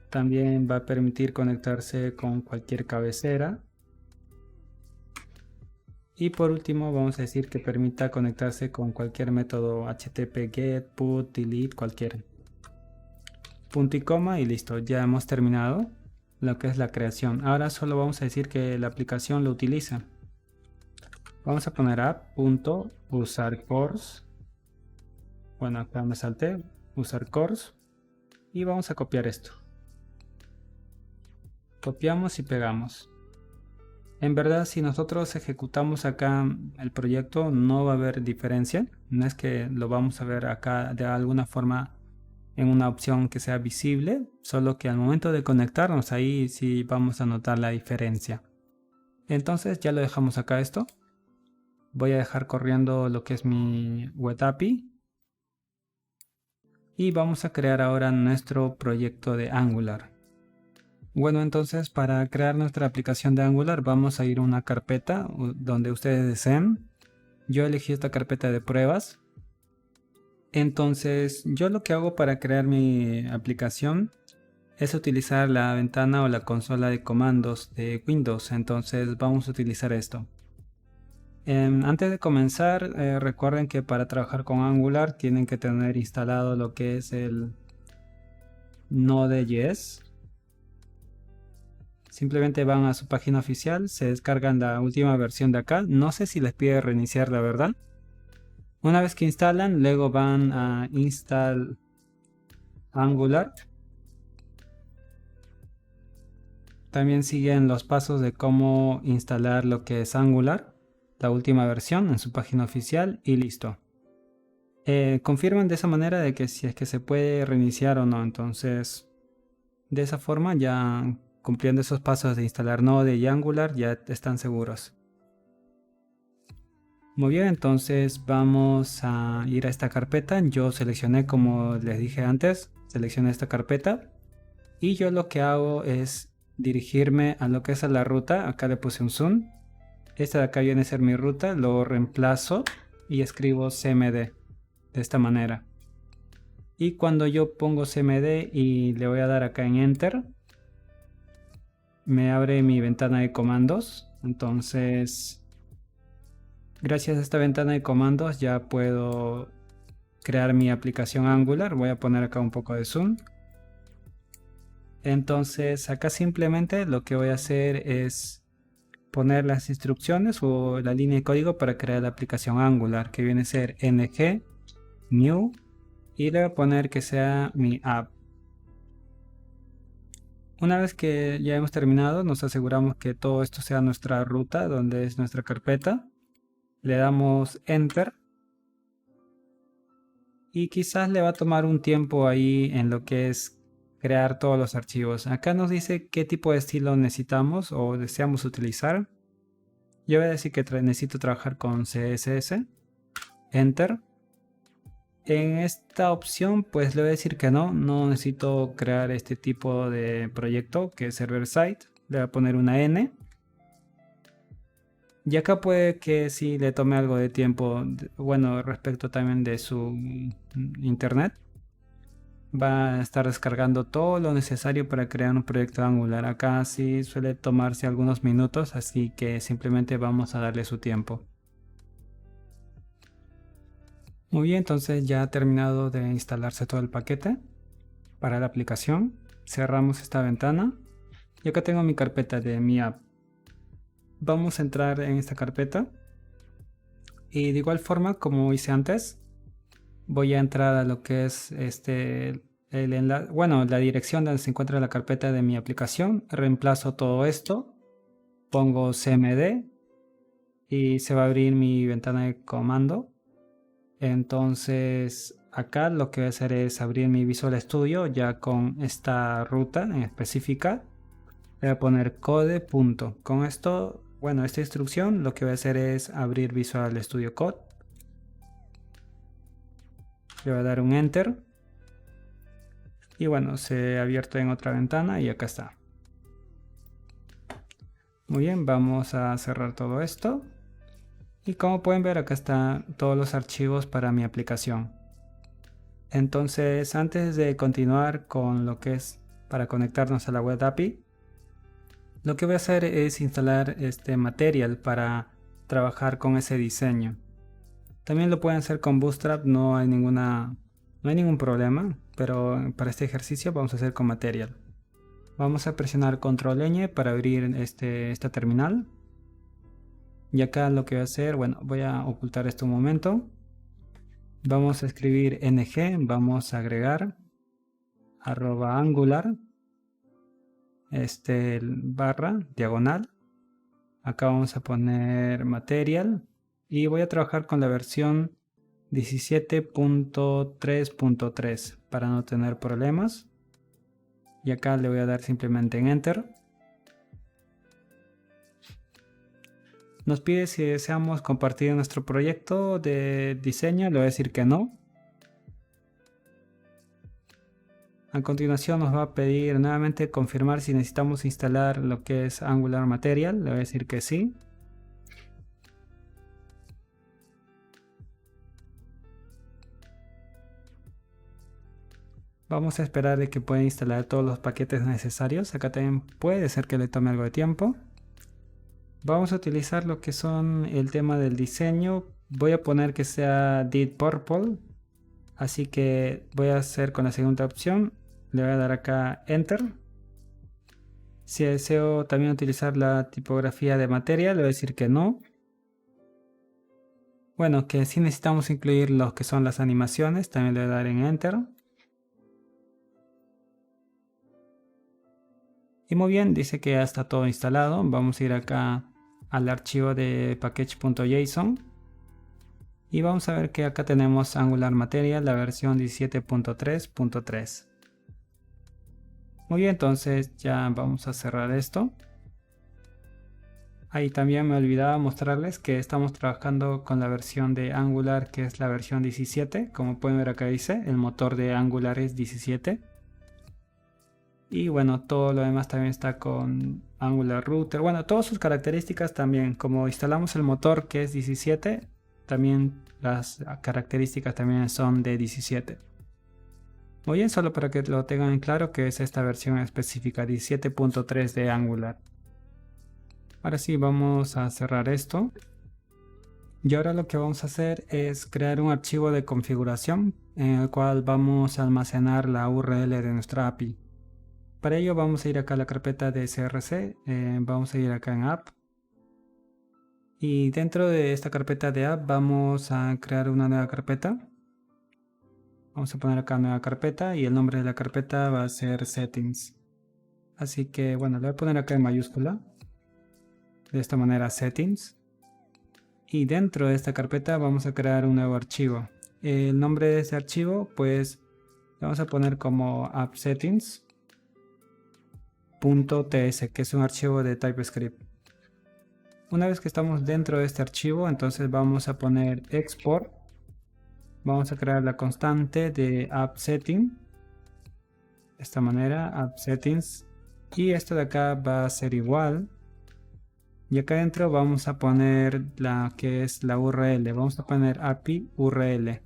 También va a permitir conectarse con cualquier cabecera. Y por último vamos a decir que permita conectarse con cualquier método HTTP GET, PUT, DELETE, cualquier. Punto y coma y listo, ya hemos terminado lo que es la creación. Ahora solo vamos a decir que la aplicación lo utiliza. Vamos a poner app.usar CORS. Bueno, acá me salté, usar CORS. Y vamos a copiar esto. Copiamos y pegamos. En verdad, si nosotros ejecutamos acá el proyecto, no va a haber diferencia. No es que lo vamos a ver acá de alguna forma en una opción que sea visible, solo que al momento de conectarnos ahí sí vamos a notar la diferencia. Entonces ya lo dejamos acá esto. Voy a dejar corriendo lo que es mi web API. Y vamos a crear ahora nuestro proyecto de Angular. Bueno, entonces para crear nuestra aplicación de Angular vamos a ir a una carpeta donde ustedes deseen. Yo elegí esta carpeta de pruebas. Entonces yo lo que hago para crear mi aplicación es utilizar la ventana o la consola de comandos de Windows. Entonces vamos a utilizar esto. Antes de comenzar, recuerden que para trabajar con Angular tienen que tener instalado lo que es el Node.js. Simplemente van a su página oficial, se descargan la última versión de acá. No sé si les pide reiniciar, la verdad. Una vez que instalan, luego van a Install Angular. También siguen los pasos de cómo instalar lo que es Angular, la última versión en su página oficial y listo. Confirman de esa manera de que si es que se puede reiniciar o no. Entonces, de esa forma ya cumpliendo esos pasos de instalar Node y Angular ya están seguros. Muy bien, entonces vamos a ir a esta carpeta. Yo seleccioné, como les dije antes, seleccioné esta carpeta. Y yo lo que hago es dirigirme a lo que es a la ruta. Acá le puse un zoom. Esta de acá viene a ser mi ruta. Lo reemplazo y escribo cmd de esta manera. Y cuando yo pongo cmd y le voy a dar acá en enter, me abre mi ventana de comandos. Entonces, gracias a esta ventana de comandos ya puedo crear mi aplicación Angular. Voy a poner acá un poco de zoom. Entonces acá simplemente lo que voy a hacer es poner las instrucciones o la línea de código para crear la aplicación Angular, que viene a ser ng new, y le voy a poner que sea mi app. Una vez que ya hemos terminado, nos aseguramos que todo esto sea nuestra ruta, donde es nuestra carpeta. Le damos enter. Y quizás le va a tomar un tiempo ahí en lo que es crear todos los archivos. Acá nos dice qué tipo de estilo necesitamos o deseamos utilizar. Yo voy a decir que necesito trabajar con CSS. Enter. En esta opción pues le voy a decir que no necesito crear este tipo de proyecto que es server side. Le voy a poner una N. Y acá puede que sí le tome algo de tiempo, bueno, respecto también de su internet. Va a estar descargando todo lo necesario para crear un proyecto Angular. Acá sí suele tomarse algunos minutos, así que simplemente vamos a darle su tiempo. Muy bien, entonces ya ha terminado de instalarse todo el paquete para la aplicación. Cerramos esta ventana y acá tengo mi carpeta de mi app. Vamos a entrar en esta carpeta y de igual forma como hice antes, voy a entrar a lo que es la dirección donde se encuentra la carpeta de mi aplicación. Reemplazo todo esto, pongo cmd y se va a abrir mi ventana de comando. Entonces acá lo que voy a hacer es abrir mi Visual Studio ya con esta ruta en específica. Voy a poner code. Con esto, bueno, esta instrucción lo que voy a hacer es abrir Visual Studio Code. Le voy a dar un enter. Y bueno, se ha abierto en otra ventana y acá está. Muy bien, vamos a cerrar todo esto. Y como pueden ver, acá están todos los archivos para mi aplicación. Entonces, antes de continuar con lo que es para conectarnos a la web API, lo que voy a hacer es instalar este Material para trabajar con ese diseño. También lo pueden hacer con Bootstrap, no hay ningún problema, pero para este ejercicio vamos a hacer con Material. Vamos a presionar Control Ñ para abrir esta terminal. Y acá lo que voy a hacer, bueno, voy a ocultar esto un momento. Vamos a escribir ng, vamos a agregar @angular, barra, diagonal. Acá vamos a poner Material y voy a trabajar con la versión 17.3.3 para no tener problemas. Y acá le voy a dar simplemente en Enter. Nos pide si deseamos compartir nuestro proyecto de diseño. Le voy a decir que no. A continuación nos va a pedir nuevamente confirmar si necesitamos instalar lo que es Angular Material. Le voy a decir que sí. Vamos a esperar de que pueda instalar todos los paquetes necesarios. Acá también puede ser que le tome algo de tiempo. Vamos a utilizar lo que son el tema del diseño. Voy a poner que sea Deep Purple. Así que voy a hacer con la segunda opción. Le voy a dar acá Enter. Si deseo también utilizar la tipografía de materia, le voy a decir que no. Bueno, que si necesitamos incluir lo que son las animaciones, también le voy a dar en Enter. Y muy bien, dice que ya está todo instalado. Vamos a ir acá al archivo de package.json. Y vamos a ver que acá tenemos Angular Material, la versión 17.3.3. Muy bien, entonces ya vamos a cerrar esto. Ahí también me olvidaba mostrarles que estamos trabajando con la versión de Angular, que es la versión 17. Como pueden ver acá dice, el motor de Angular es 17. Y bueno, todo lo demás también está con Angular Router. Bueno, todas sus características también. Como instalamos el motor que es 17, también las características también son de 17. Muy bien, solo para que lo tengan en claro que es esta versión específica 17.3 de Angular. Ahora sí, vamos a cerrar esto. Y ahora lo que vamos a hacer es crear un archivo de configuración en el cual vamos a almacenar la URL de nuestra API. Para ello vamos a ir acá a la carpeta de CRC, vamos a ir acá en App. Y dentro de esta carpeta de App vamos a crear una nueva carpeta. Vamos a poner acá nueva carpeta y el nombre de la carpeta va a ser Settings. Así que bueno, le voy a poner acá en mayúscula. De esta manera Settings. Y dentro de esta carpeta vamos a crear un nuevo archivo. El nombre de este archivo pues le vamos a poner como App Settings. .ts, que es un archivo de TypeScript. Una vez que estamos dentro de este archivo, entonces vamos a poner export. Vamos a crear la constante de app setting. De esta manera, app settings. Y esto de acá va a ser igual. Y acá adentro vamos a poner la que es la URL. Vamos a poner API URL.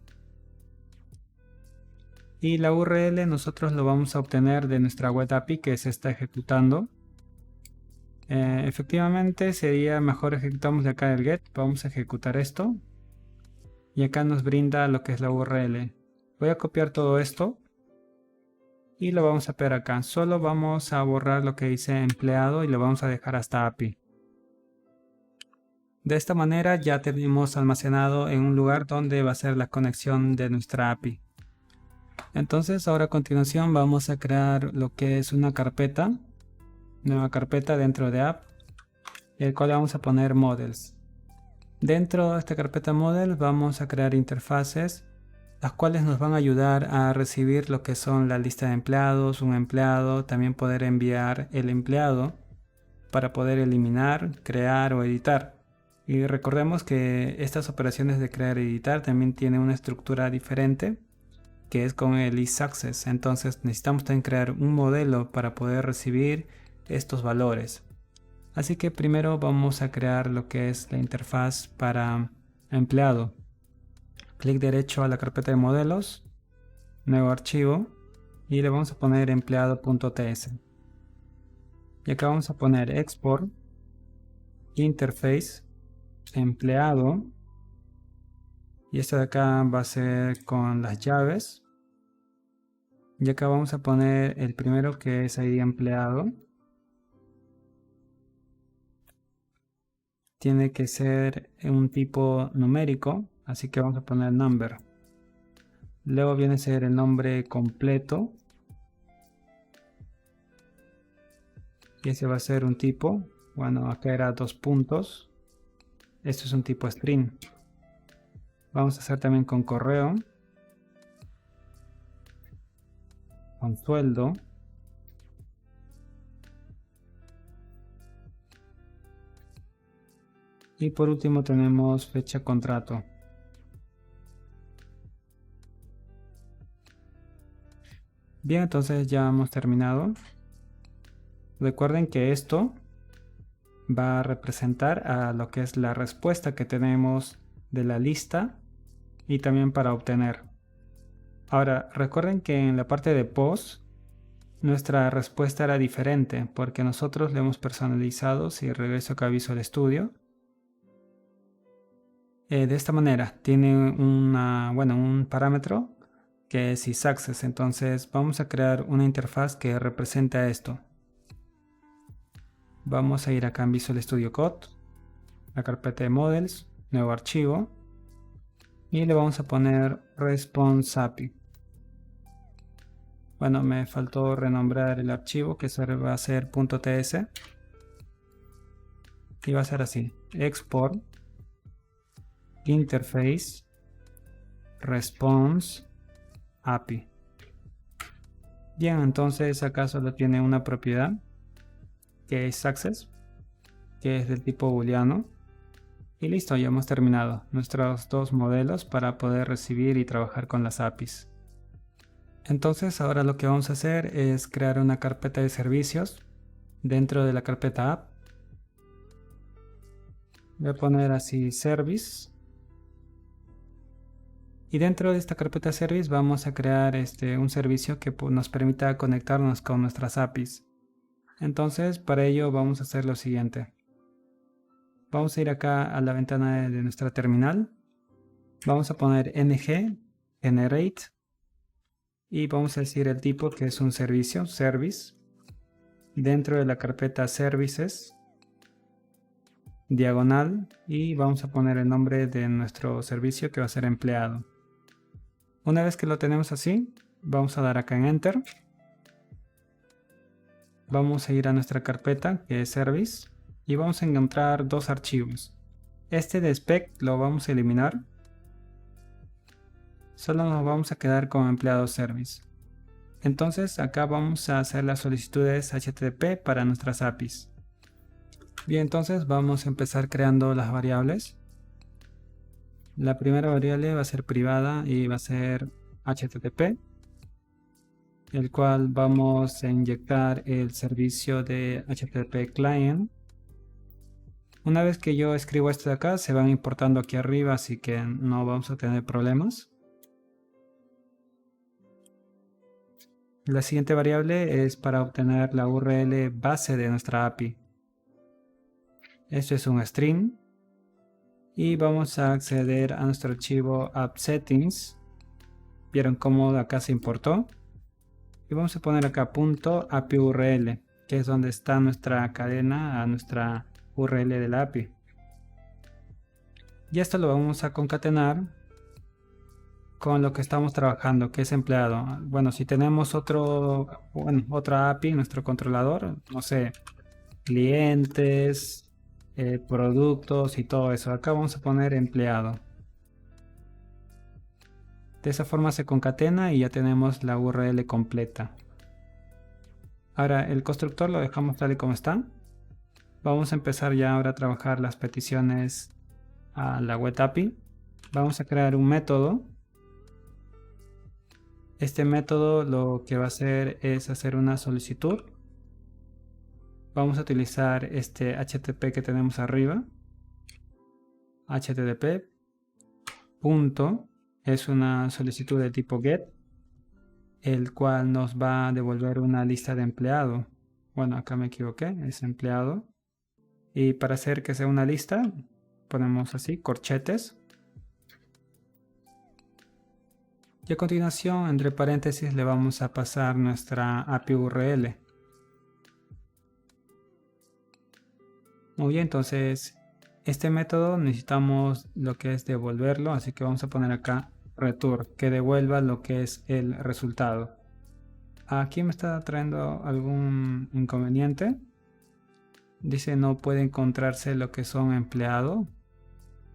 Y la URL nosotros lo vamos a obtener de nuestra web API que se está ejecutando. Efectivamente sería mejor ejecutamos de acá el get. Vamos a ejecutar esto. Y acá nos brinda lo que es la URL. Voy a copiar todo esto. Y lo vamos a pegar acá. Solo vamos a borrar lo que dice empleado y lo vamos a dejar hasta API. De esta manera ya tenemos almacenado en un lugar donde va a ser la conexión de nuestra API. Entonces ahora a continuación vamos a crear lo que es una carpeta, nueva carpeta dentro de app, el cual vamos a poner models. Dentro de esta carpeta models vamos a crear interfaces, las cuales nos van a ayudar a recibir lo que son la lista de empleados, un empleado, también poder enviar el empleado para poder eliminar, crear o editar. Y recordemos que estas operaciones de crear y editar también tienen una estructura diferente, que es con el isAccess. Entonces necesitamos también crear un modelo para poder recibir estos valores. Así que primero vamos a crear lo que es la interfaz para empleado. Clic derecho a la carpeta de modelos, nuevo archivo y le vamos a poner empleado.ts. Y acá vamos a poner export interface empleado. Y esto de acá va a ser con las llaves. Y acá vamos a poner el primero que es ID empleado. Tiene que ser un tipo numérico, así que vamos a poner number. Luego viene a ser el nombre completo. Y ese va a ser un tipo. Bueno, acá era 2 puntos. Esto es un tipo string. Vamos a hacer también con correo. Con sueldo. Y por último tenemos fecha contrato. Bien, entonces ya hemos terminado. Recuerden que esto va a representar a lo que es la respuesta que tenemos de la lista y también para obtener. Ahora, recuerden que en la parte de post nuestra respuesta era diferente porque nosotros le hemos personalizado. Si regreso acá a Visual Studio, de esta manera tiene un parámetro que es isAccess. Entonces vamos a crear una interfaz que representa esto. Vamos a ir acá en Visual Studio Code, la carpeta de Models, nuevo archivo, y le vamos a poner Response API. Bueno, me faltó renombrar el archivo, que eso va a ser .ts, y va a ser así: export interface response API. Bien, entonces acá solo tiene una propiedad que es access, que es del tipo booleano, y listo, ya hemos terminado nuestros dos modelos para poder recibir y trabajar con las APIs. Entonces ahora lo que vamos a hacer es crear una carpeta de servicios dentro de la carpeta app. Voy a poner así service, y dentro de esta carpeta service vamos a crear un servicio que nos permita conectarnos con nuestras APIs. Entonces para ello vamos a hacer lo siguiente: vamos a ir acá a la ventana de nuestra terminal, vamos a poner ng generate y vamos a decir el tipo, que es un servicio, service, dentro de la carpeta services, diagonal, y vamos a poner el nombre de nuestro servicio, que va a ser empleado. Una vez que lo tenemos así, vamos a dar acá en enter. Vamos a ir a nuestra carpeta que es service y vamos a encontrar dos archivos. Este de spec lo vamos a eliminar. Solo nos vamos a quedar con empleado service. Entonces acá vamos a hacer las solicitudes HTTP para nuestras APIs. Bien, entonces vamos a empezar creando las variables. La primera variable va a ser privada y va a ser HTTP, el cual vamos a inyectar el servicio de HTTP client. Una vez que yo escribo esto de acá, se van importando aquí arriba, así que no vamos a tener problemas. La siguiente variable es para obtener la URL base de nuestra API. Esto es un string. Y vamos a acceder a nuestro archivo app settings. Vieron cómo acá se importó. Y vamos a poner acá .api_url, que es donde está nuestra cadena a nuestra URL de la API. Y esto lo vamos a concatenar con lo que estamos trabajando, que es empleado. Bueno, si tenemos otra API, nuestro controlador, no sé, clientes, productos y todo eso. Acá vamos a poner empleado. De esa forma se concatena y ya tenemos la URL completa. Ahora el constructor lo dejamos tal y como está. Vamos a empezar ya ahora a trabajar las peticiones a la web API. Vamos a crear un método. Este método lo que va a hacer es hacer una solicitud. Vamos a utilizar este HTTP que tenemos arriba. HTTP punto es una solicitud de tipo get, el cual nos va a devolver una lista de empleado. Bueno, acá me equivoqué, es empleado. Y para hacer que sea una lista, ponemos así, corchetes. Y a continuación, entre paréntesis, le vamos a pasar nuestra API URL. Muy bien, entonces este método necesitamos lo que es devolverlo, así que vamos a poner acá return, que devuelva lo que es el resultado. Aquí me está trayendo algún inconveniente. Dice no puede encontrarse lo que son empleado.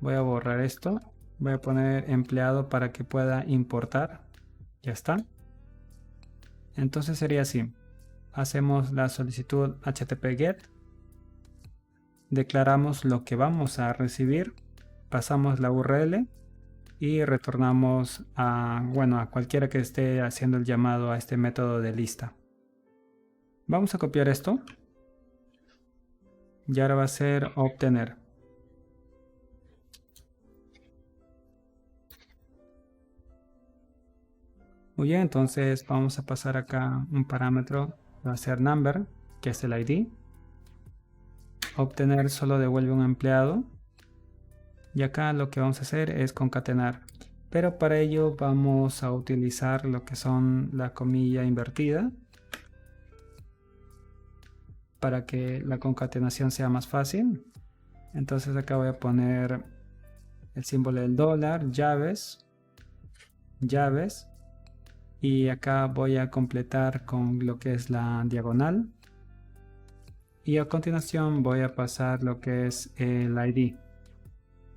Voy a borrar esto. Voy a poner empleado para que pueda importar. Ya está. Entonces sería así. Hacemos la solicitud HTTP GET. Declaramos lo que vamos a recibir. Pasamos la URL. Y retornamos a cualquiera que esté haciendo el llamado a este método de lista. Vamos a copiar esto. Y ahora va a ser obtener. Muy bien, entonces vamos a pasar acá un parámetro, va a ser number, que es el ID. Obtener solo devuelve un empleado. Y acá lo que vamos a hacer es concatenar. Pero para ello vamos a utilizar lo que son la comilla invertida, para que la concatenación sea más fácil. Entonces acá voy a poner el símbolo del dólar, llaves, y acá voy a completar con lo que es la diagonal, y a continuación voy a pasar lo que es el ID.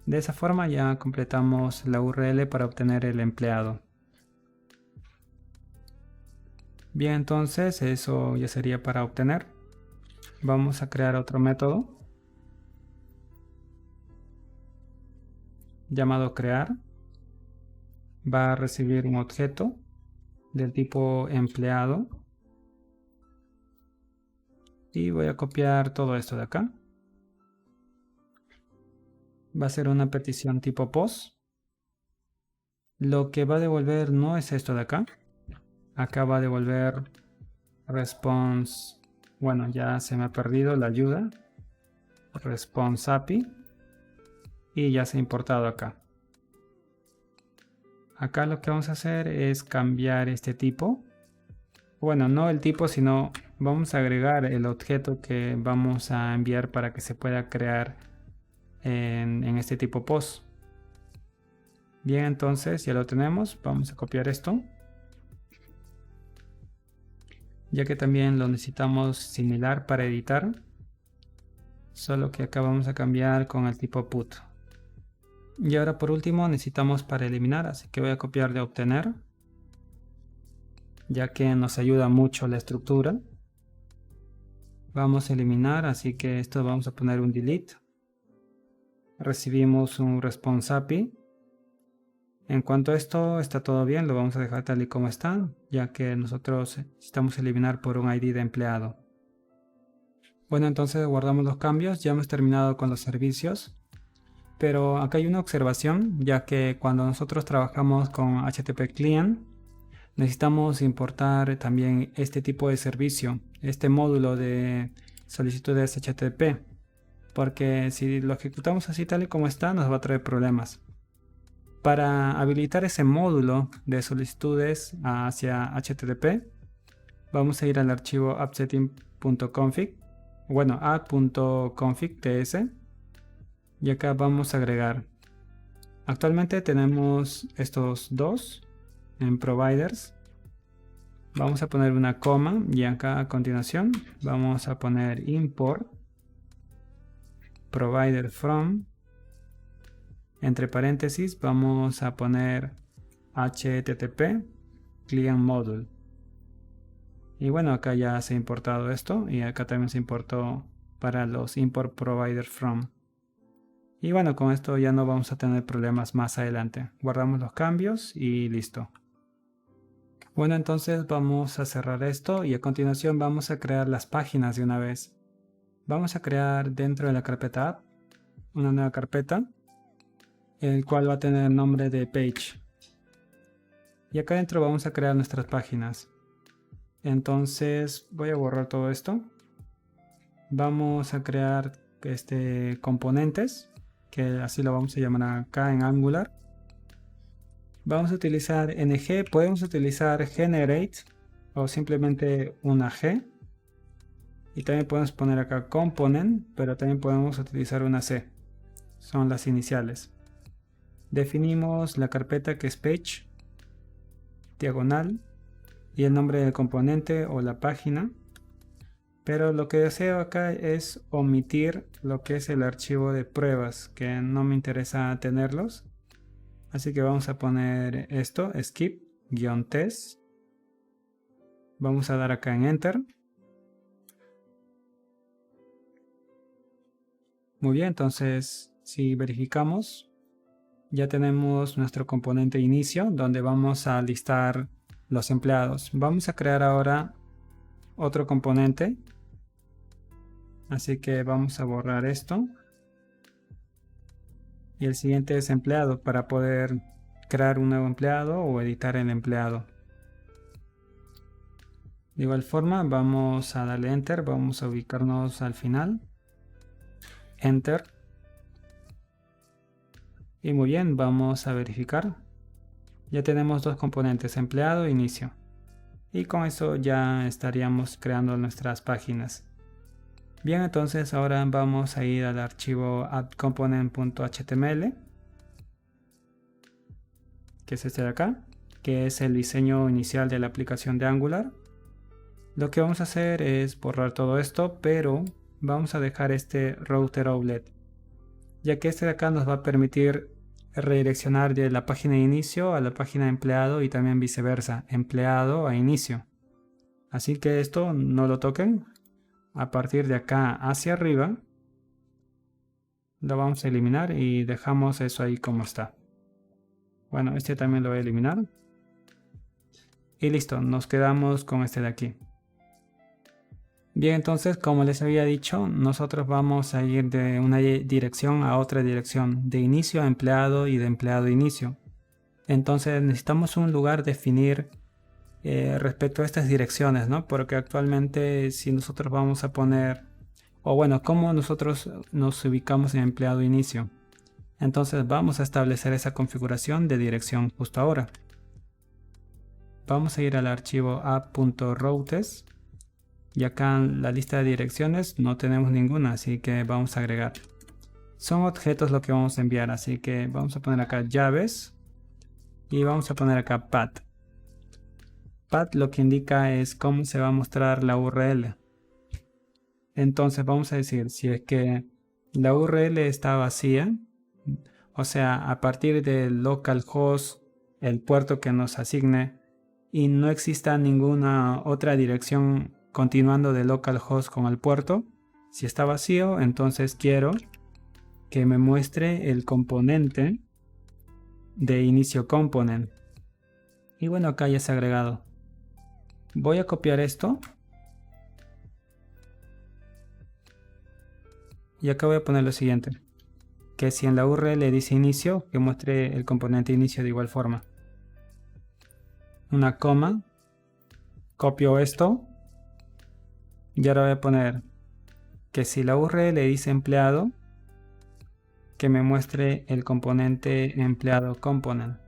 De esa forma ya completamos la URL para obtener el empleado. Bien, entonces eso ya sería para obtener. Vamos a crear otro método llamado crear. Va a recibir un objeto del tipo empleado. Y voy a copiar todo esto de acá. Va a ser una petición tipo post. Lo que va a devolver no es esto de acá. Acá va a devolver response. Bueno, ya se me ha perdido la ayuda. Response API. Y ya se ha importado acá. Acá lo que vamos a hacer es cambiar este tipo. Bueno, no el tipo, sino vamos a agregar el objeto que vamos a enviar para que se pueda crear en este tipo post. Bien, entonces ya lo tenemos. Vamos a copiar esto, ya que también lo necesitamos similar para editar, solo que acá vamos a cambiar con el tipo put. Y ahora por último necesitamos para eliminar, así que voy a copiar de obtener, ya que nos ayuda mucho la estructura. Vamos a eliminar, así que esto vamos a poner un delete. Recibimos un response API. En cuanto a esto está todo bien, lo vamos a dejar tal y como está, ya que nosotros necesitamos eliminar por un ID de empleado. Bueno, entonces guardamos los cambios, ya hemos terminado con los servicios. Pero acá hay una observación, ya que cuando nosotros trabajamos con HTTP Client, necesitamos importar también este tipo de servicio, este módulo de solicitudes HTTP, porque si lo ejecutamos así tal y como está, nos va a traer problemas. Para habilitar ese módulo de solicitudes hacia HTTP, vamos a ir al archivo appsetting.config, bueno, add.config.ts, y acá vamos a agregar. Actualmente tenemos estos dos en providers. Vamos a poner una coma y acá a continuación vamos a poner import provider from, entre paréntesis vamos a poner http client module. Y bueno, acá ya se ha importado esto y acá también se importó para los import provider from. Y bueno, con esto ya no vamos a tener problemas más adelante. Guardamos los cambios y listo. Bueno, entonces vamos a cerrar esto y a continuación vamos a crear las páginas de una vez. Vamos a crear dentro de la carpeta app una nueva carpeta, el cual va a tener el nombre de page. Y acá dentro vamos a crear nuestras páginas. Entonces voy a borrar todo esto. Vamos a crear componentes, que así lo vamos a llamar acá en Angular. Vamos a utilizar ng, podemos utilizar generate o simplemente una g. Y también podemos poner acá component, pero también podemos utilizar una c. Son las iniciales. Definimos la carpeta que es page, diagonal, y el nombre del componente o la página. Pero lo que deseo acá es omitir lo que es el archivo de pruebas, que no me interesa tenerlos. Así que vamos a poner esto, skip-test. Vamos a dar acá en Enter. Muy bien, entonces si verificamos, ya tenemos nuestro componente inicio, donde vamos a listar los empleados. Vamos a crear ahora otro componente. Así que vamos a borrar esto. Y el siguiente es empleado, para poder crear un nuevo empleado o editar el empleado. De igual forma vamos a darle Enter, vamos a ubicarnos al final. Enter. Y muy bien, vamos a verificar. Ya tenemos dos componentes, empleado e inicio. Y con eso ya estaríamos creando nuestras páginas. Bien, entonces ahora vamos a ir al archivo addComponent.html, que es este de acá, que es el diseño inicial de la aplicación de Angular. Lo que vamos a hacer es borrar todo esto, pero vamos a dejar este router outlet, ya que este de acá nos va a permitir redireccionar de la página de inicio a la página de empleado y también viceversa, empleado a inicio. Así que esto no lo toquen. A partir de acá hacia arriba lo vamos a eliminar y dejamos eso ahí como está. Bueno, este también lo voy a eliminar. Y listo, nos quedamos con este de aquí. Bien, entonces, como les había dicho, nosotros vamos a ir de una dirección a otra dirección, de inicio a empleado y de empleado a inicio. Entonces necesitamos un lugar definir respecto a estas direcciones, ¿no? Porque actualmente si nosotros vamos a poner, o bueno, cómo nosotros nos ubicamos en empleado inicio. Entonces vamos a establecer esa configuración de dirección justo ahora. Vamos a ir al archivo app.routes y acá en la lista de direcciones no tenemos ninguna, así que vamos a agregar. Son objetos lo que vamos a enviar, así que vamos a poner acá llaves y vamos a poner acá path. Path lo que indica es cómo se va a mostrar la URL. Entonces vamos a decir, si es que la URL está vacía, o sea, a partir del localhost, el puerto que nos asigne, y no exista ninguna otra dirección continuando de localhost con el puerto, si está vacío, entonces quiero que me muestre el componente de inicio component. Y bueno, acá ya se ha agregado. Voy a copiar esto. Y acá voy a poner lo siguiente. Que si en la URL dice inicio, que muestre el componente inicio de igual forma. Una coma. Copio esto. Y ahora voy a poner que si la URL dice empleado, que me muestre el componente empleado component.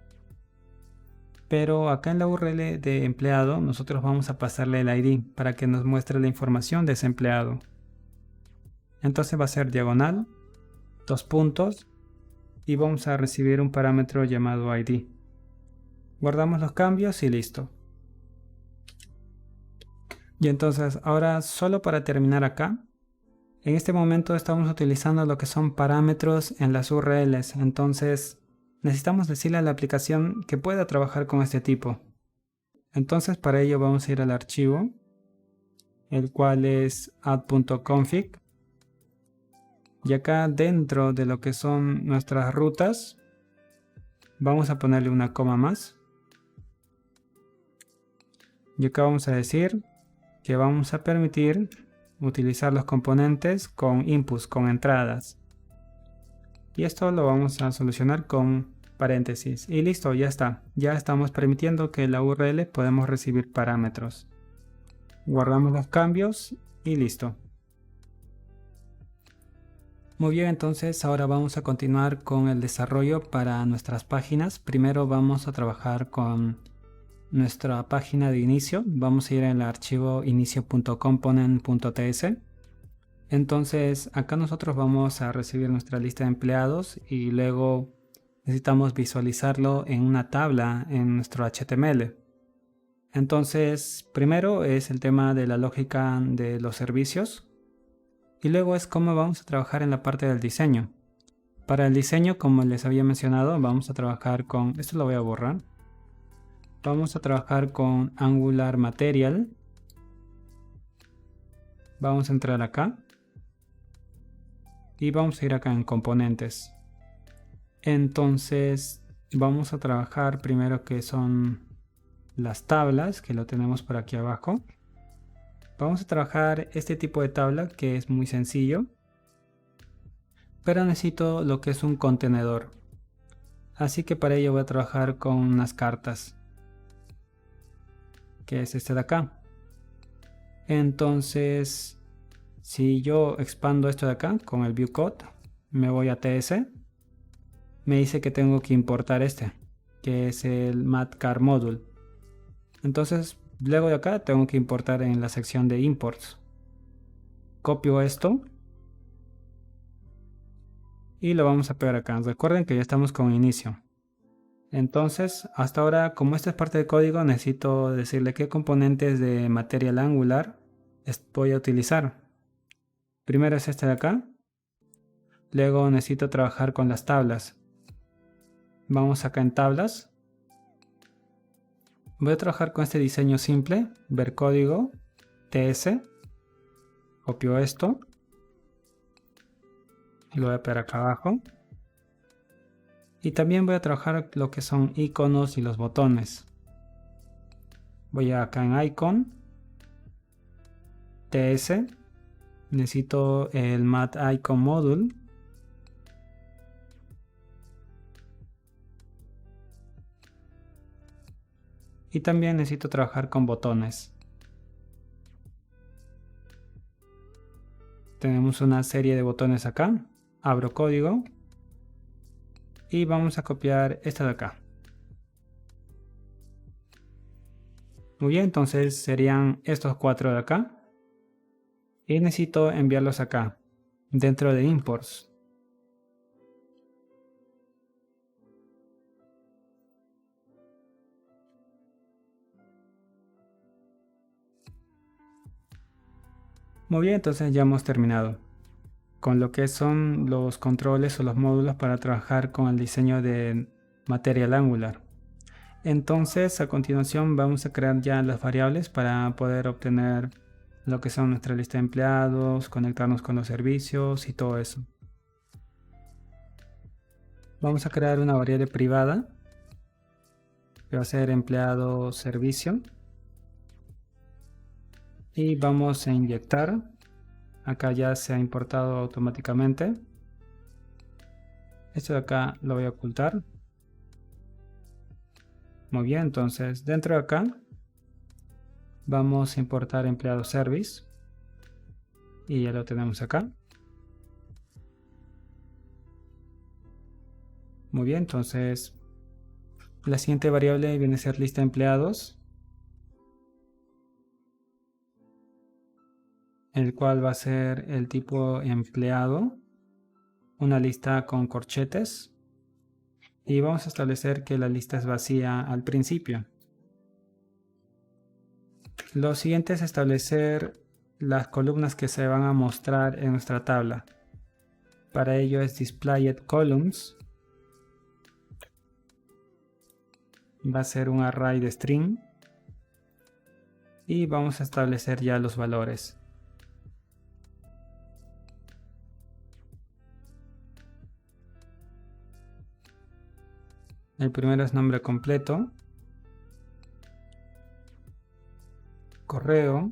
Pero acá en la URL de empleado nosotros vamos a pasarle el ID para que nos muestre la información de ese empleado. Entonces va a ser diagonal, 2 puntos y vamos a recibir un parámetro llamado ID. Guardamos los cambios y listo. Y entonces ahora solo para terminar acá, en este momento estamos utilizando lo que son parámetros en las URLs, entonces necesitamos decirle a la aplicación que pueda trabajar con este tipo. Entonces para ello vamos a ir al archivo, el cual es add.config. Y acá dentro de lo que son nuestras rutas, vamos a ponerle una coma más. Y acá vamos a decir que vamos a permitir utilizar los componentes con inputs, con entradas. Y esto lo vamos a solucionar con paréntesis. Y listo, ya está. Ya estamos permitiendo que en la URL podemos recibir parámetros. Guardamos los cambios y listo. Muy bien, entonces ahora vamos a continuar con el desarrollo para nuestras páginas. Primero vamos a trabajar con nuestra página de inicio. Vamos a ir al archivo inicio.component.ts. Entonces acá nosotros vamos a recibir nuestra lista de empleados y luego necesitamos visualizarlo en una tabla en nuestro HTML. Entonces primero es el tema de la lógica de los servicios. Y luego es cómo vamos a trabajar en la parte del diseño. Para el diseño, como les había mencionado, vamos a trabajar con... Esto lo voy a borrar. Vamos a trabajar con Angular Material. Vamos a entrar acá. Y vamos a ir acá en componentes. Entonces vamos a trabajar primero que son las tablas, que lo tenemos por aquí abajo. Vamos a trabajar este tipo de tabla que es muy sencillo, pero necesito lo que es un contenedor. Así que para ello voy a trabajar con unas cartas, que es este de acá. Entonces, si yo expando esto de acá con el viewcode, me voy a TS, me dice que tengo que importar este, que es el matcar module. Entonces, luego de acá tengo que importar en la sección de imports. Copio esto y lo vamos a pegar acá. Recuerden que ya estamos con inicio. Entonces, hasta ahora, como esta es parte del código, necesito decirle qué componentes de Material Angular voy a utilizar. Primero es este de acá. Luego necesito trabajar con las tablas. Vamos acá en tablas. Voy a trabajar con este diseño simple. Ver código. TS. Copio esto. Y lo voy a pegar acá abajo. Y también voy a trabajar lo que son iconos y los botones. Voy acá en icon. TS. Necesito el mat icon module. Y también necesito trabajar con botones. Tenemos una serie de botones acá. Abro código. Y vamos a copiar esta de acá. Muy bien, entonces serían estos 4 de acá. Y necesito enviarlos acá, dentro de imports. Muy bien, entonces ya hemos terminado con lo que son los controles o los módulos para trabajar con el diseño de Material Angular. Entonces, a continuación vamos a crear ya las variables para poder obtener lo que son nuestra lista de empleados, conectarnos con los servicios y todo eso. Vamos a crear una variable privada que va a ser empleado servicio. Y vamos a inyectar. Acá ya se ha importado automáticamente. Esto de acá lo voy a ocultar. Muy bien, entonces dentro de acá vamos a importar empleado service. Y ya lo tenemos acá. Muy bien, entonces la siguiente variable viene a ser lista de empleados, el cual va a ser el tipo empleado, una lista con corchetes, y vamos a establecer que la lista es vacía al principio. Lo siguiente es establecer las columnas que se van a mostrar en nuestra tabla. Para ello es displayed columns. Va a ser un array de string. Y vamos a establecer ya los valores. El primero es nombre completo, correo,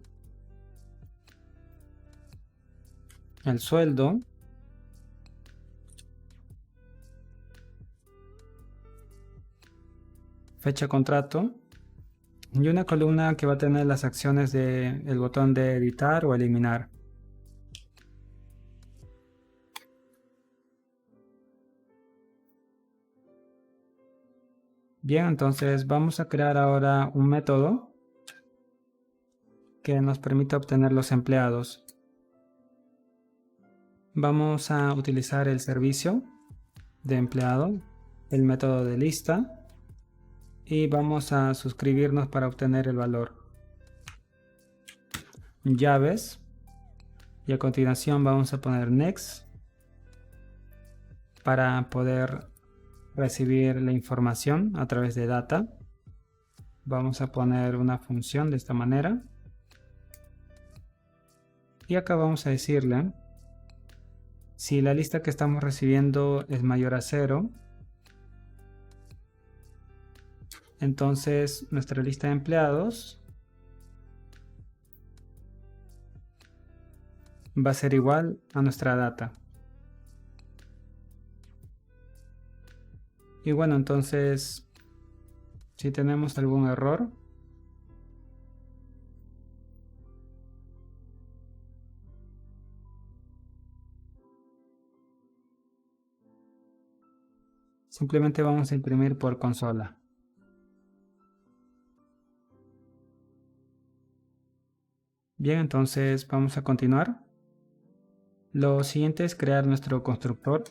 el sueldo, fecha contrato y una columna que va a tener las acciones del botón de editar o eliminar. Bien, entonces vamos a crear ahora un método que nos permita obtener los empleados. Vamos a utilizar el servicio de empleado, el método de lista, y vamos a suscribirnos para obtener el valor. Llaves, y a continuación vamos a poner next para poder recibir la información a través de data. Vamos a poner una función de esta manera. Y acá vamos a decirle si la lista que estamos recibiendo es mayor a 0. Entonces nuestra lista de empleados va a ser igual a nuestra data. Y bueno, entonces si tenemos algún error, Simplemente vamos a imprimir por consola. Bien, entonces vamos a continuar. Lo siguiente es crear nuestro constructor.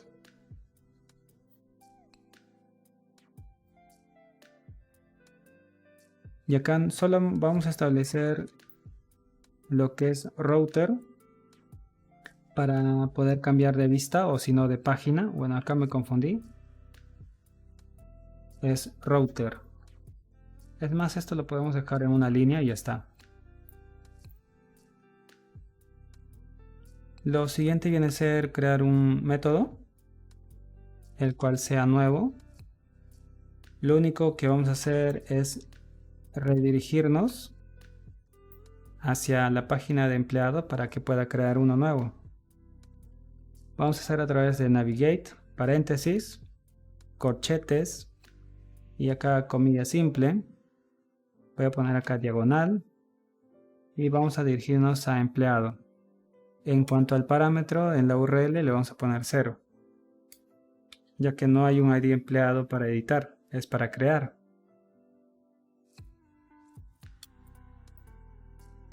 Y acá solo vamos a establecer lo que es router para poder cambiar de vista o si no de página. Bueno, acá me confundí. Es router. Es más, esto lo podemos dejar en una línea y ya está. Lo siguiente viene a ser crear un método, el cual sea nuevo. Lo único que vamos a hacer es redirigirnos hacia la página de empleado para que pueda crear uno nuevo. Vamos a hacer a través de Navigate, paréntesis, corchetes y acá comilla simple. Voy a poner acá diagonal y vamos a dirigirnos a empleado. En cuanto al parámetro, en la URL le vamos a poner 0, ya que no hay un ID empleado para editar, es para crear.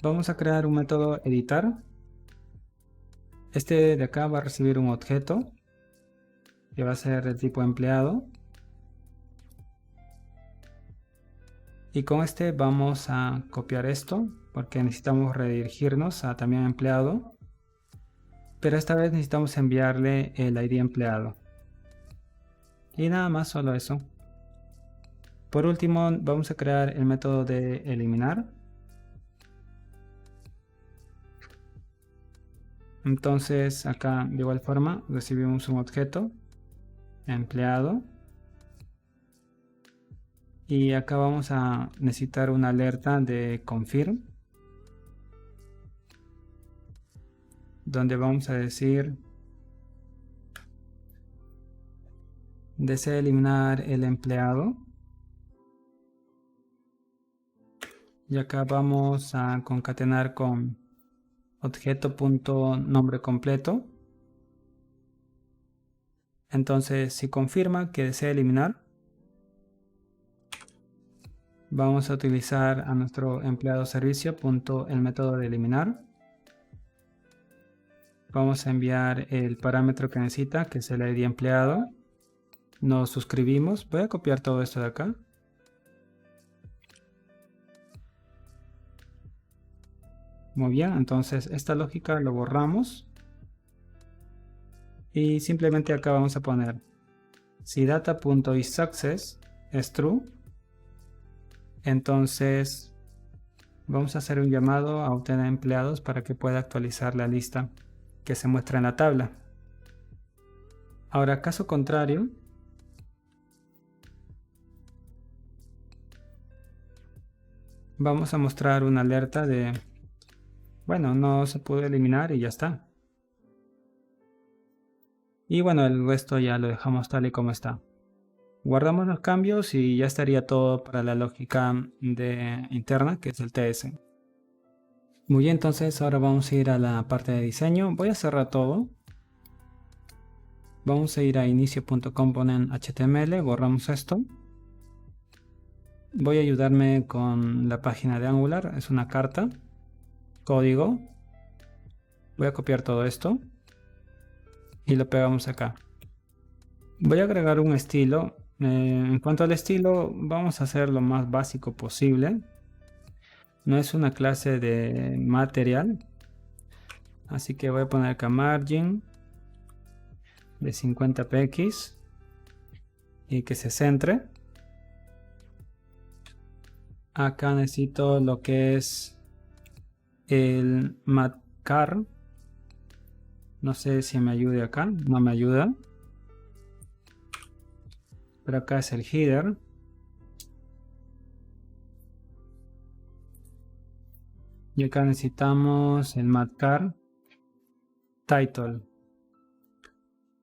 Vamos a crear un método editar. Este de acá va a recibir un objeto que va a ser de tipo empleado. Y con este vamos a copiar esto porque necesitamos redirigirnos a también empleado. Pero esta vez necesitamos enviarle el ID empleado. Y nada más, solo eso. Por último, vamos a crear el método de eliminar. Entonces acá de igual forma recibimos un objeto empleado. Y acá vamos a necesitar una alerta de confirm, donde vamos a decir desea eliminar el empleado. Y acá vamos a concatenar con objeto.nombre completo. Entonces si confirma que desea eliminar, vamos a utilizar a nuestro empleado servicio el método de eliminar. Vamos a enviar el parámetro que necesita, que es el ID empleado. Nos suscribimos. Voy a copiar todo esto de acá. Muy bien, entonces esta lógica lo borramos. Y simplemente acá vamos a poner si data.isSuccess es true, entonces vamos a hacer un llamado a obtener empleados para que pueda actualizar la lista que se muestra en la tabla. Ahora, caso contrario, vamos a mostrar una alerta de, bueno, no se pudo eliminar y ya está. Y bueno, el resto ya lo dejamos tal y como está. Guardamos los cambios y ya estaría todo para la lógica interna, que es el TS. Muy bien, entonces ahora vamos a ir a la parte de diseño. Voy a cerrar todo. Vamos a ir a inicio.component.html, borramos esto. Voy a ayudarme con la página de Angular, es una carta, código. Voy a copiar todo esto y lo pegamos acá. Voy a agregar un estilo. En cuanto al estilo, vamos a hacer lo más básico posible. No es una clase de material, así que voy a poner acá margin de 50 px y que se centre. Acá necesito lo que es el matcar. No sé si me ayude acá, no me ayuda. Pero acá es el header. Y acá necesitamos el matcar title.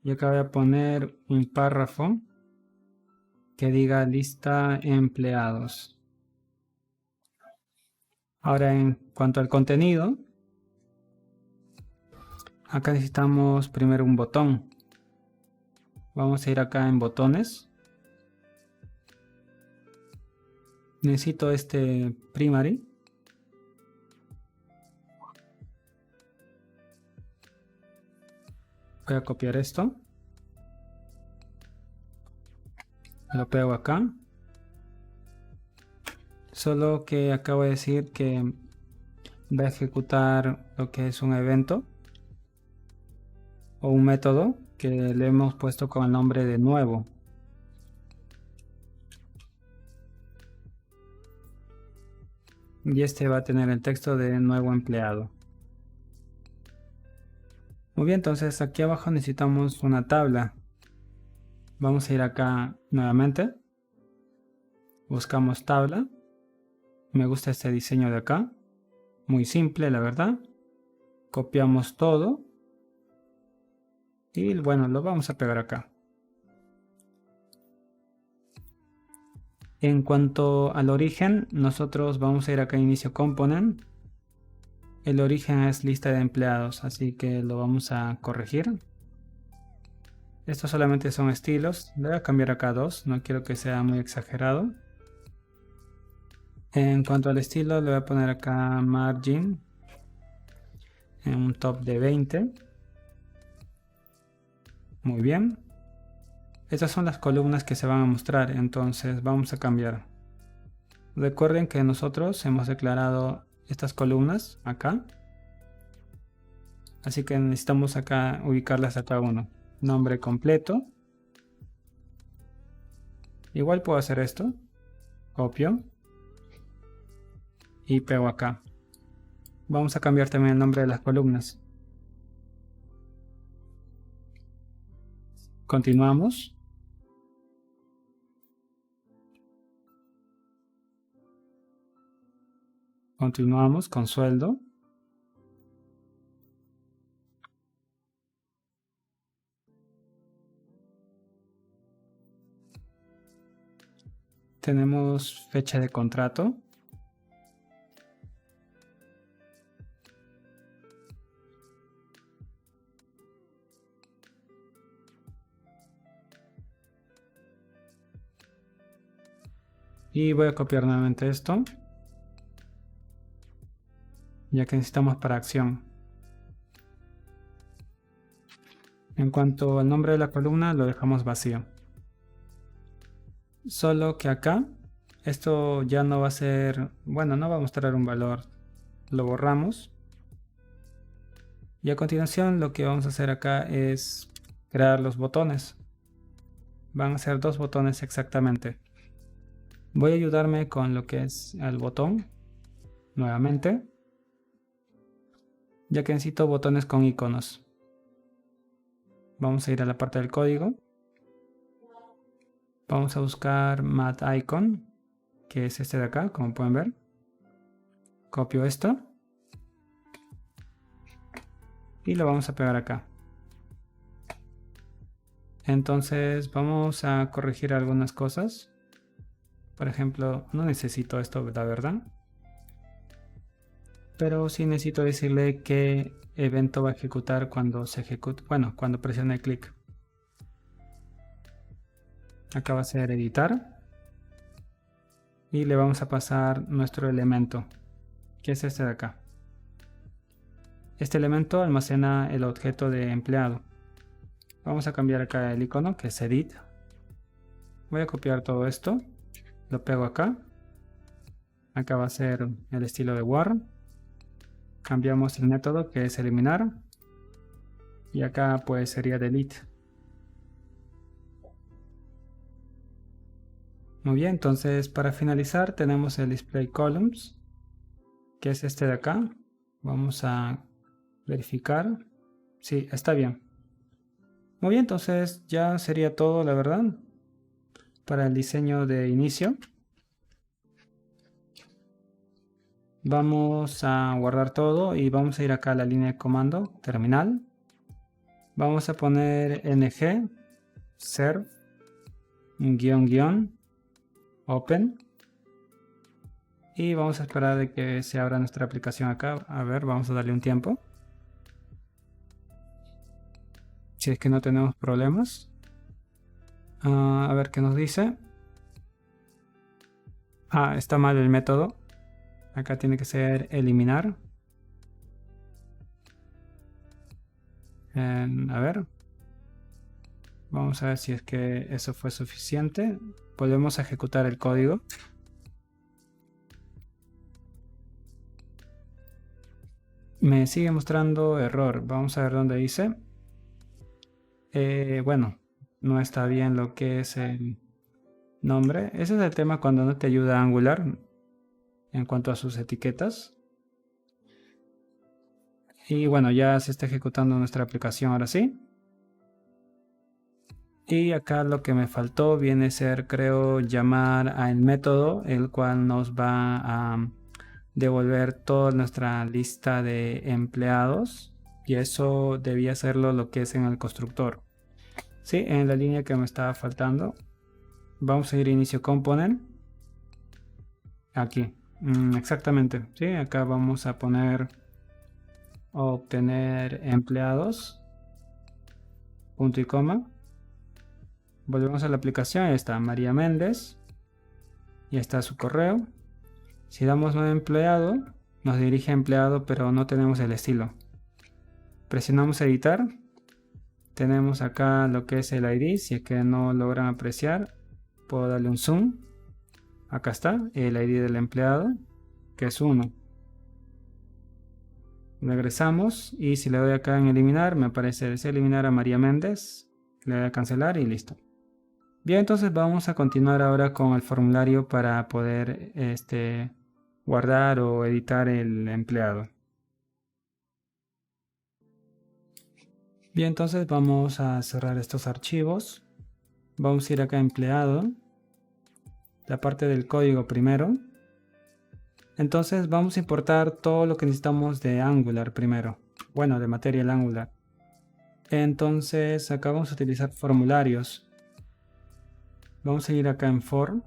Y acá voy a poner un párrafo que diga lista empleados. Ahora en cuanto al contenido, acá necesitamos primero un botón. Vamos a ir acá en botones Necesito este primary. Voy a copiar esto. Lo pego acá. Solo que acabo de decir que va a ejecutar lo que es un evento o un método que le hemos puesto con el nombre de nuevo. Y este va a tener el texto de nuevo empleado. Muy bien, entonces aquí abajo necesitamos una tabla. Vamos a ir acá nuevamente. Buscamos tabla. Me gusta este diseño de acá. Muy simple, la verdad. Copiamos todo. Y bueno, lo vamos a pegar acá. En cuanto al origen, nosotros vamos a ir acá a inicio component. El origen es lista de empleados, así que lo vamos a corregir. Estos solamente son estilos. Le voy a cambiar acá 2, no quiero que sea muy exagerado. En cuanto al estilo, le voy a poner acá margin en un top de 20. Muy bien. Estas son las columnas que se van a mostrar, entonces vamos a cambiar. Recuerden que nosotros hemos declarado estas columnas acá. Así que necesitamos acá ubicarlas a cada uno. Nombre completo. Igual puedo hacer esto. Copio. Y pego acá. Vamos a cambiar también el nombre de las columnas. Continuamos. Continuamos con sueldo. Tenemos fecha de contrato. Y voy a copiar nuevamente esto, ya que necesitamos para acción. En cuanto al nombre de la columna, lo dejamos vacío. Solo que acá, esto ya no va a ser, bueno, no va a mostrar un valor. Lo borramos. Y a continuación lo que vamos a hacer acá es crear los botones. Van a ser 2 botones exactamente. Voy a ayudarme con lo que es el botón, nuevamente, ya que necesito botones con iconos. Vamos a ir a la parte del código. Vamos a buscar Mat Icon, que es este de acá, como pueden ver. Copio esto. Y lo vamos a pegar acá. Entonces vamos a corregir algunas cosas. Por ejemplo, no necesito esto, la verdad. Pero sí necesito decirle qué evento va a ejecutar cuando se ejecute. Bueno, cuando presione clic. Acá va a ser editar. Y le vamos a pasar nuestro elemento, que es este de acá. Este elemento almacena el objeto de empleado. Vamos a cambiar acá el icono, que es edit. Voy a copiar todo esto. Lo pego acá. Acá va a ser el estilo de war. Cambiamos el método, que es eliminar. Y acá pues sería delete. Muy bien, entonces para finalizar tenemos el display columns, que es este de acá. Vamos a verificar. Sí, está bien. Muy bien, entonces ya sería todo, la verdad, para el diseño de inicio. Vamos a guardar todo y vamos a ir acá a la línea de comando, terminal. Vamos a poner ng serve open y vamos a esperar de que se abra nuestra aplicación acá. A ver, vamos a darle un tiempo. Si es que no tenemos problemas. A ver qué nos dice. Está mal el método. Acá tiene que ser eliminar. A ver. Vamos a ver si es que eso fue suficiente. Podemos ejecutar el código. Me sigue mostrando error. Vamos a ver dónde dice. Bueno, no está bien lo que es el nombre. Ese es el tema cuando no te ayuda Angular en cuanto a sus etiquetas. Y bueno, ya se está ejecutando nuestra aplicación ahora sí. Y acá lo que me faltó viene a ser, creo, llamar al método, el cual nos va a devolver toda nuestra lista de empleados. Y eso debía hacerlo lo que es en el constructor. Sí, en la línea que me estaba faltando. Vamos a ir a inicio component. Aquí. Exactamente. Sí, acá vamos a poner obtener empleados. Punto y coma. Volvemos a la aplicación. Ahí está María Méndez. Y está su correo. Si damos nuevo empleado, nos dirige a empleado, pero no tenemos el estilo. Presionamos editar. Tenemos acá lo que es el ID. Si es que no logran apreciar, puedo darle un zoom. Acá está el ID del empleado, que es 1. Regresamos y si le doy acá en eliminar, me aparece desea eliminar a María Méndez. Le doy a cancelar y listo. Bien, entonces vamos a continuar ahora con el formulario para poder guardar o editar el empleado. Bien, entonces vamos a cerrar estos archivos. Vamos a ir acá a empleado, la parte del código primero. Entonces vamos a importar todo lo que necesitamos de Angular primero. Bueno, de Material Angular. Entonces acá vamos a utilizar formularios. Vamos a ir acá en form.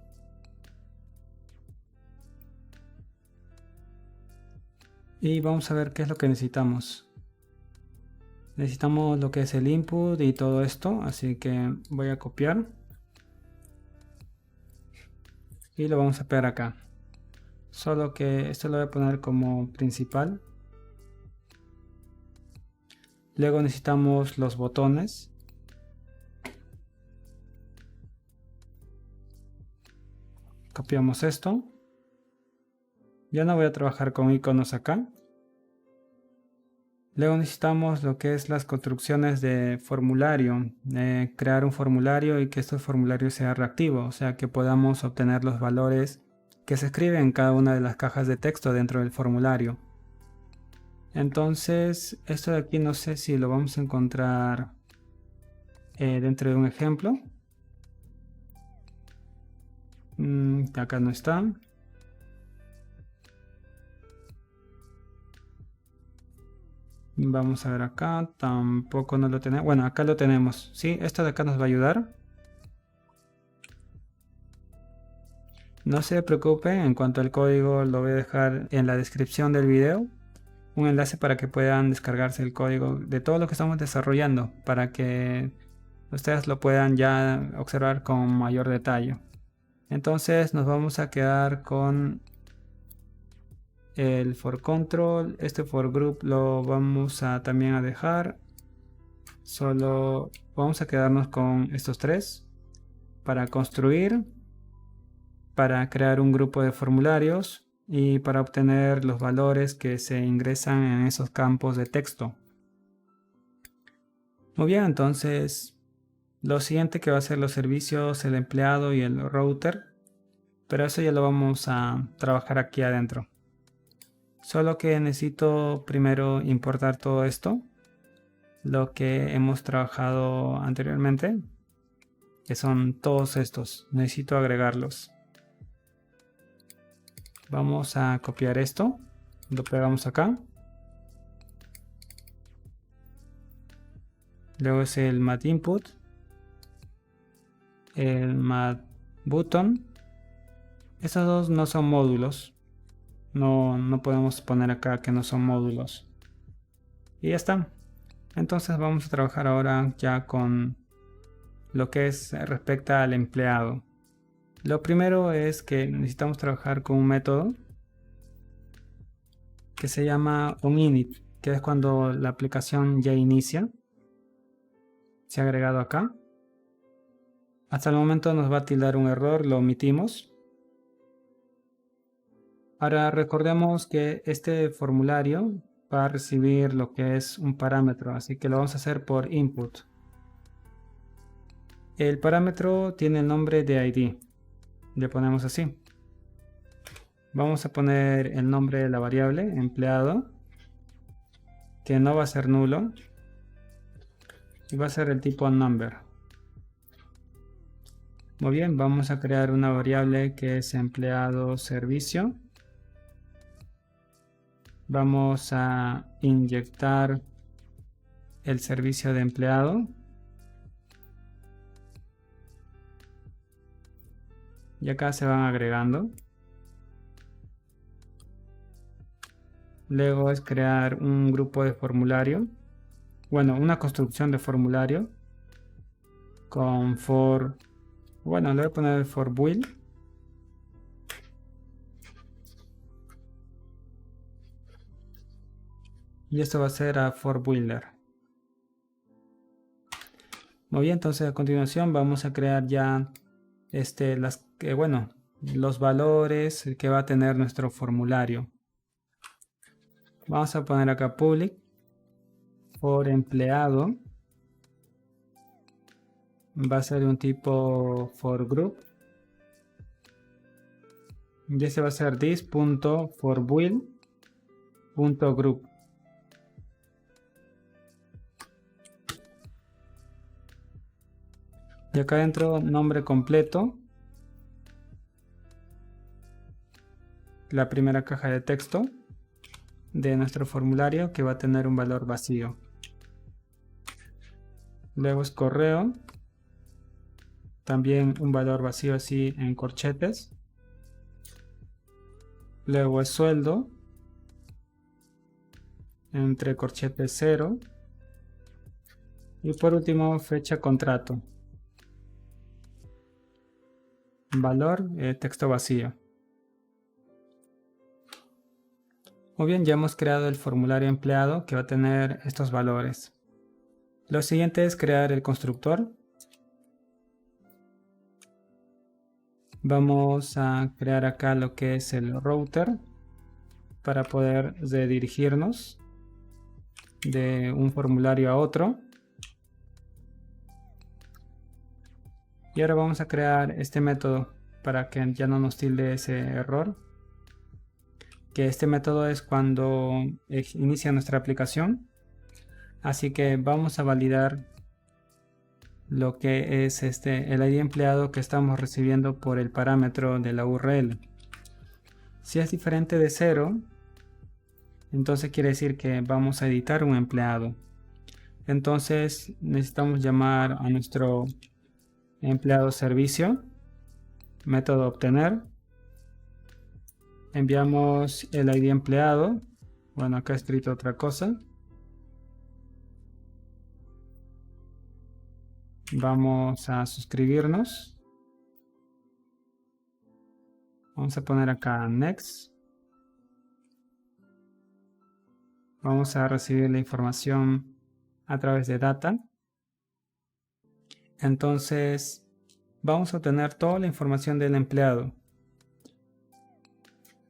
Y vamos a ver qué es lo que necesitamos. Necesitamos lo que es el input y todo esto. Así que voy a copiar. Y lo vamos a pegar acá. Solo que esto lo voy a poner como principal. Luego necesitamos los botones. Copiamos esto. Ya no voy a trabajar con iconos acá. Luego necesitamos lo que es las construcciones de formulario. Crear un formulario y que este formulario sea reactivo. O sea que podamos obtener los valores que se escriben en cada una de las cajas de texto dentro del formulario. Entonces, esto de aquí no sé si lo vamos a encontrar dentro de un ejemplo. Acá no está. Vamos a ver acá. Tampoco no lo tenemos. Bueno, acá lo tenemos. Sí, esto de acá nos va a ayudar. No se preocupen, en cuanto al código lo voy a dejar en la descripción del video. Un enlace para que puedan descargarse el código de todo lo que estamos desarrollando. Para que ustedes lo puedan ya observar con mayor detalle. Entonces nos vamos a quedar con el for control. Este for group lo vamos a también a dejar. Solo vamos a quedarnos con estos tres. Para construir, para crear un grupo de formularios y para obtener los valores que se ingresan en esos campos de texto. Muy bien, entonces lo siguiente que va a ser los servicios, el empleado y el router, pero eso ya lo vamos a trabajar aquí adentro. Solo que necesito primero importar todo esto, lo que hemos trabajado anteriormente, que son todos estos. Necesito agregarlos. Vamos a copiar esto, lo pegamos acá. Luego es el mat input, el mat button. Estos dos no son módulos. No podemos poner acá que no son módulos. Y ya está. Entonces vamos a trabajar ahora ya con lo que es respecto al empleado. Lo primero es que necesitamos trabajar con un método que se llama onInit, que es cuando la aplicación ya inicia. Se ha agregado acá. Hasta el momento nos va a tildar un error, lo omitimos. Ahora recordemos que este formulario va a recibir lo que es un parámetro, así que lo vamos a hacer por input. El parámetro tiene el nombre de ID. Le ponemos así. Vamos a poner el nombre de la variable empleado, que no va a ser nulo, y va a ser el tipo number. Muy bien, vamos a crear una variable que es empleado servicio. Vamos a inyectar el servicio de empleado. Y acá se van agregando. Luego es crear un grupo de formulario. Bueno, una construcción de formulario. Con for... Bueno, le voy a poner for build. Y esto va a ser a for builder. Muy bien, entonces a continuación vamos a crear ya los valores que va a tener nuestro formulario. Vamos a poner acá public for empleado. Va a ser un tipo for group. Y ese va a ser this.forbuild.group. Y acá dentro nombre completo. La primera caja de texto de nuestro formulario, que va a tener un valor vacío. Luego es correo. También un valor vacío así en corchetes. Luego es sueldo. Entre corchetes 0. Y por último fecha contrato. Valor, texto vacío. Muy bien, ya hemos creado el formulario empleado que va a tener estos valores. Lo siguiente es crear el constructor. Vamos a crear acá lo que es el router para poder redirigirnos de un formulario a otro. Y ahora vamos a crear este método para que ya no nos tilde ese error. Que este método es cuando inicia nuestra aplicación. Así que vamos a validar lo que es el ID empleado que estamos recibiendo por el parámetro de la URL. Si es diferente de 0, entonces quiere decir que vamos a editar un empleado. Entonces necesitamos llamar a nuestro empleado servicio, método obtener. Enviamos el ID empleado. Bueno, acá he escrito otra cosa. Vamos a suscribirnos. Vamos a poner acá next. Vamos a recibir la información a través de data. Entonces vamos a obtener toda la información del empleado.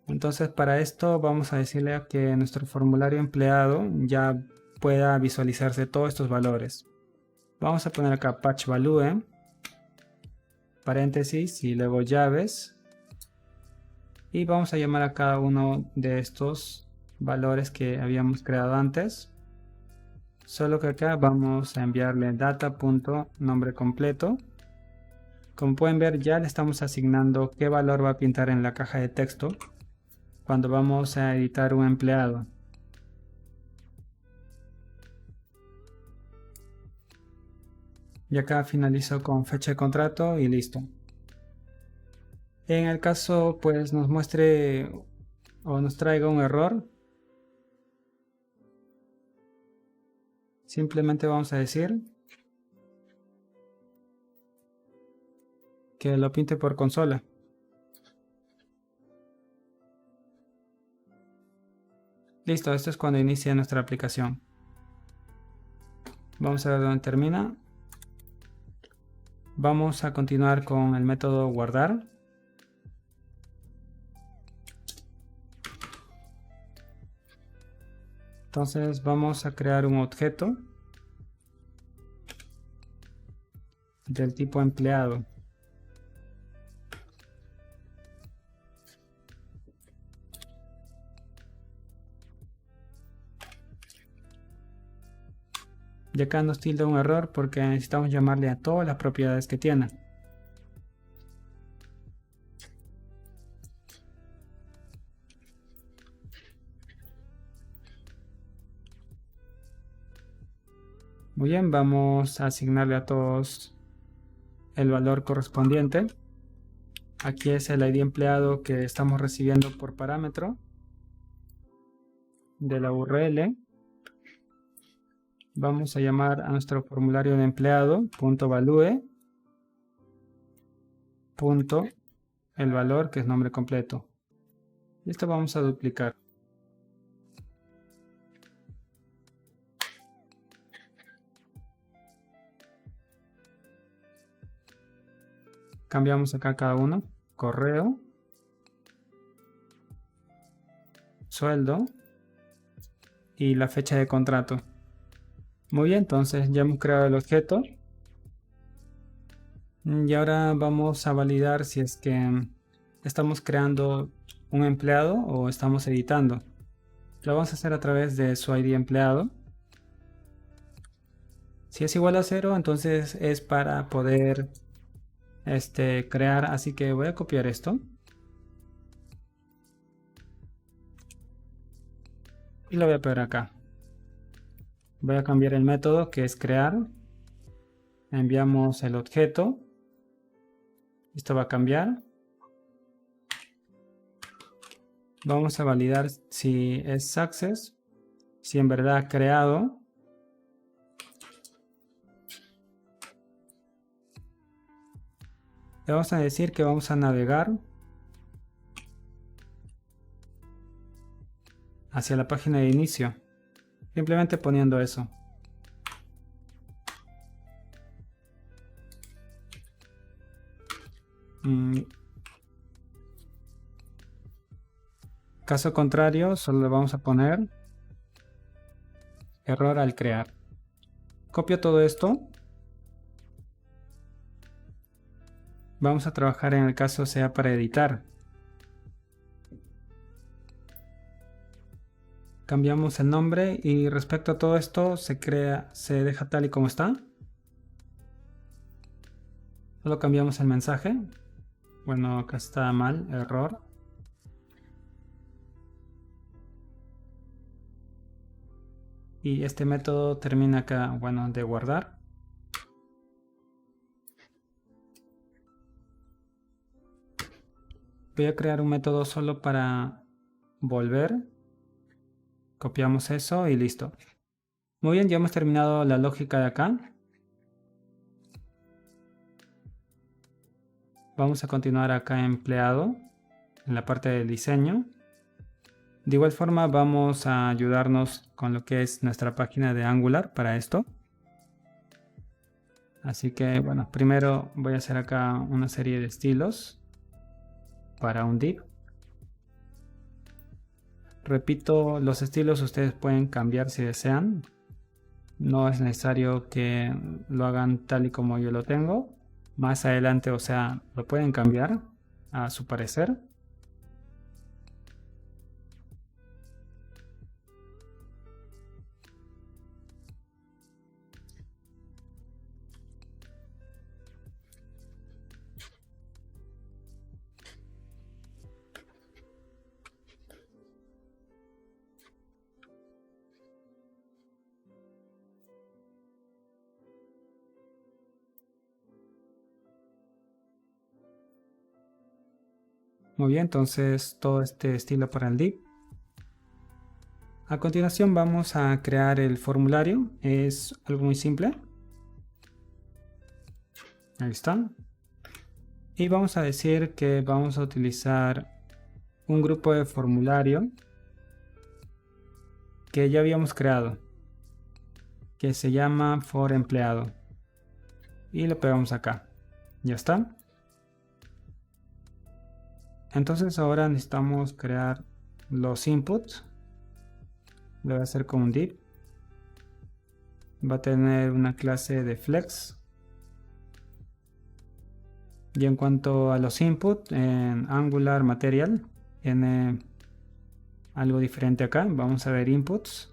Entonces para esto vamos a decirle a que nuestro formulario empleado ya pueda visualizarse todos estos valores. Vamos a poner acá patch value, paréntesis y luego llaves. Y vamos a llamar a cada uno de estos valores que habíamos creado antes. Solo que acá vamos a enviarle data.nombre completo. Como pueden ver, ya le estamos asignando qué valor va a pintar en la caja de texto cuando vamos a editar un empleado. Y acá finalizo con fecha de contrato y listo. En el caso pues nos muestre o nos traiga un error, simplemente vamos a decir que lo pinte por consola. Listo, esto es cuando inicia nuestra aplicación. Vamos a ver dónde termina. Vamos a continuar con el método guardar. Entonces vamos a crear un objeto del tipo empleado. Y acá nos tilda un error porque necesitamos llamarle a todas las propiedades que tiene. Muy bien, vamos a asignarle a todos el valor correspondiente. Aquí es el ID empleado que estamos recibiendo por parámetro de la URL. Vamos a llamar a nuestro formulario de empleado .value, el valor que es nombre completo. Y esto vamos a duplicar. Cambiamos acá cada uno. Correo, sueldo y la fecha de contrato. Muy bien, entonces ya hemos creado el objeto. Y ahora vamos a validar si es que estamos creando un empleado o estamos editando. Lo vamos a hacer a través de su ID empleado. Si es igual a 0, entonces es para poder crear. Así que voy a copiar esto. Y lo voy a pegar acá. Voy a cambiar el método que es crear. Enviamos el objeto. Esto va a cambiar. Vamos a validar si es success, si en verdad ha creado. Le vamos a decir que vamos a navegar hacia la página de inicio. Simplemente poniendo eso. Caso contrario, solo le vamos a poner error al crear. Copio todo esto. Vamos a trabajar en el caso sea para editar. Cambiamos el nombre y respecto a todo esto se deja tal y como está. Solo cambiamos el mensaje. Bueno, acá está mal, error. Y este método termina acá, bueno, de guardar. Voy a crear un método solo para volver. Copiamos eso y listo. Muy bien, ya hemos terminado la lógica de acá. Vamos a continuar acá en empleado, en la parte del diseño. De igual forma vamos a ayudarnos con lo que es nuestra página de Angular para esto. Así que bueno, primero voy a hacer acá una serie de estilos para un div. Repito, los estilos ustedes pueden cambiar si desean. No es necesario que lo hagan tal y como yo lo tengo. Más adelante, o sea, lo pueden cambiar a su parecer. Muy bien, entonces todo este estilo para el div. A continuación vamos a crear el formulario. Es algo muy simple. Ahí está. Y vamos a decir que vamos a utilizar un grupo de formulario que ya habíamos creado, que se llama for empleado, y lo pegamos acá. Ya está. Entonces ahora necesitamos crear los inputs. Lo voy a hacer con un div. Va a tener una clase de flex. Y en cuanto a los inputs, en Angular Material tiene algo diferente acá. Vamos a ver inputs.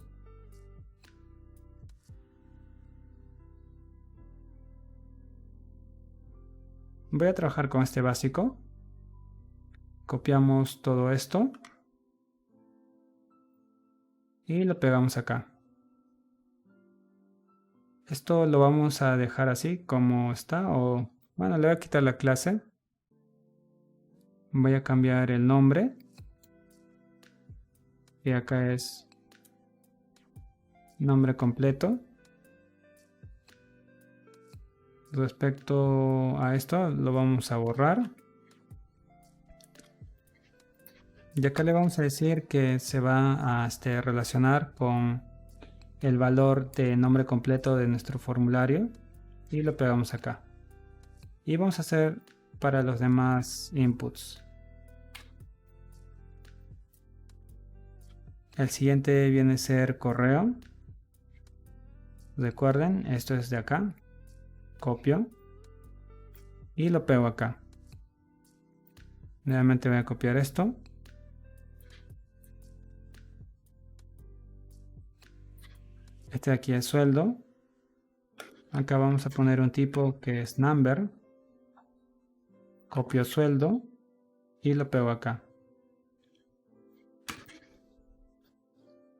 Voy a trabajar con este básico. Copiamos todo esto. Y lo pegamos acá. Esto lo vamos a dejar así como está, o bueno, le voy a quitar la clase. Voy a cambiar el nombre. Y acá es nombre completo. Respecto a esto lo vamos a borrar. Y acá le vamos a decir que se va a relacionar con el valor de nombre completo de nuestro formulario. Y lo pegamos acá. Y vamos a hacer para los demás inputs. El siguiente viene a ser correo. Recuerden, esto es de acá. Copio. Y lo pego acá. Nuevamente voy a copiar esto. Este de aquí es sueldo. Acá vamos a poner un tipo que es number. Copio sueldo. Y lo pego acá.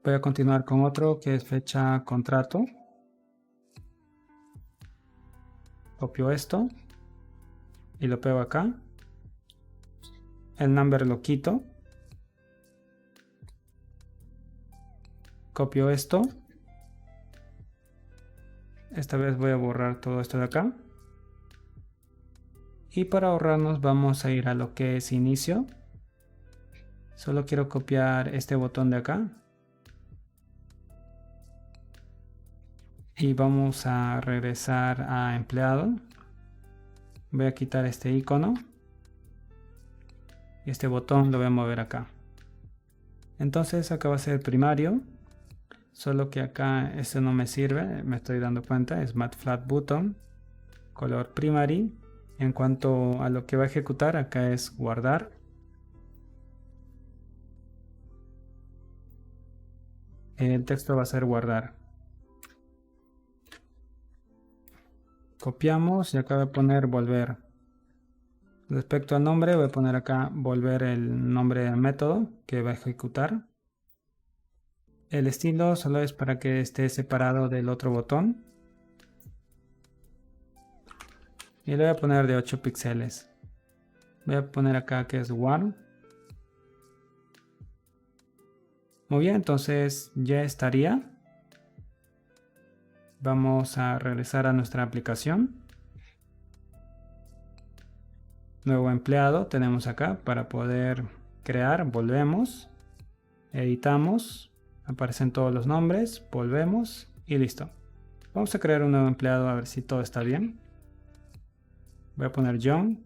Voy a continuar con otro que es fecha contrato. Copio esto. Y lo pego acá. El number lo quito. Copio esto. Esta vez voy a borrar todo esto de acá. Y para ahorrarnos vamos a ir a lo que es inicio. Solo quiero copiar este botón de acá. Y vamos a regresar a empleado. Voy a quitar este icono. Y este botón lo voy a mover acá. Entonces acá va a ser primario. Solo que acá este no me sirve, me estoy dando cuenta. Es mat flat button. Color primary. En cuanto a lo que va a ejecutar, acá es guardar. El texto va a ser guardar. Copiamos y acá voy a poner volver. Respecto al nombre, voy a poner acá volver el nombre del método que va a ejecutar. El estilo solo es para que esté separado del otro botón. Y le voy a poner de 8 píxeles. Voy a poner acá que es one. Muy bien, entonces ya estaría. Vamos a regresar a nuestra aplicación. Nuevo empleado tenemos acá para poder crear. Volvemos. Editamos. Aparecen todos los nombres. Volvemos. Y listo. Vamos a crear un nuevo empleado a ver si todo está bien. Voy a poner John.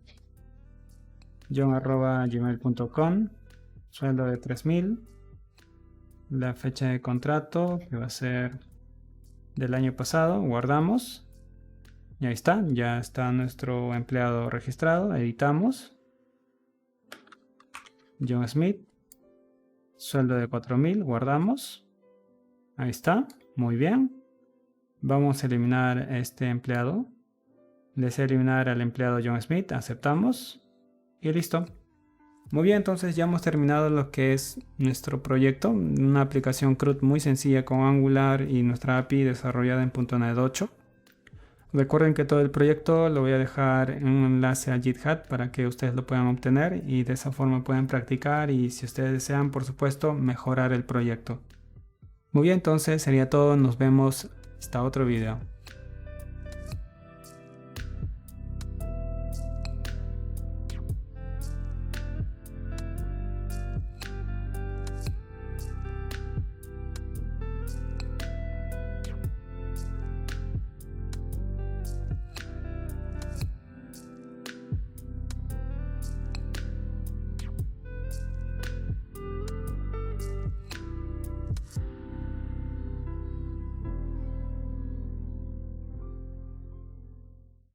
John@gmail.com. Sueldo de 3000. La fecha de contrato que va a ser del año pasado. Guardamos. Y ahí está. Ya está nuestro empleado registrado. Editamos. John Smith. Sueldo de 4000. Guardamos. Ahí está. Muy bien. Vamos a eliminar este empleado. Deseo eliminar al empleado John Smith. Aceptamos. Y listo. Muy bien, entonces ya hemos terminado lo que es nuestro proyecto. Una aplicación CRUD muy sencilla con Angular y nuestra API desarrollada en .NET 8. Recuerden que todo el proyecto lo voy a dejar en un enlace a GitHub para que ustedes lo puedan obtener y de esa forma puedan practicar y si ustedes desean, por supuesto, mejorar el proyecto. Muy bien, entonces sería todo. Nos vemos hasta otro video.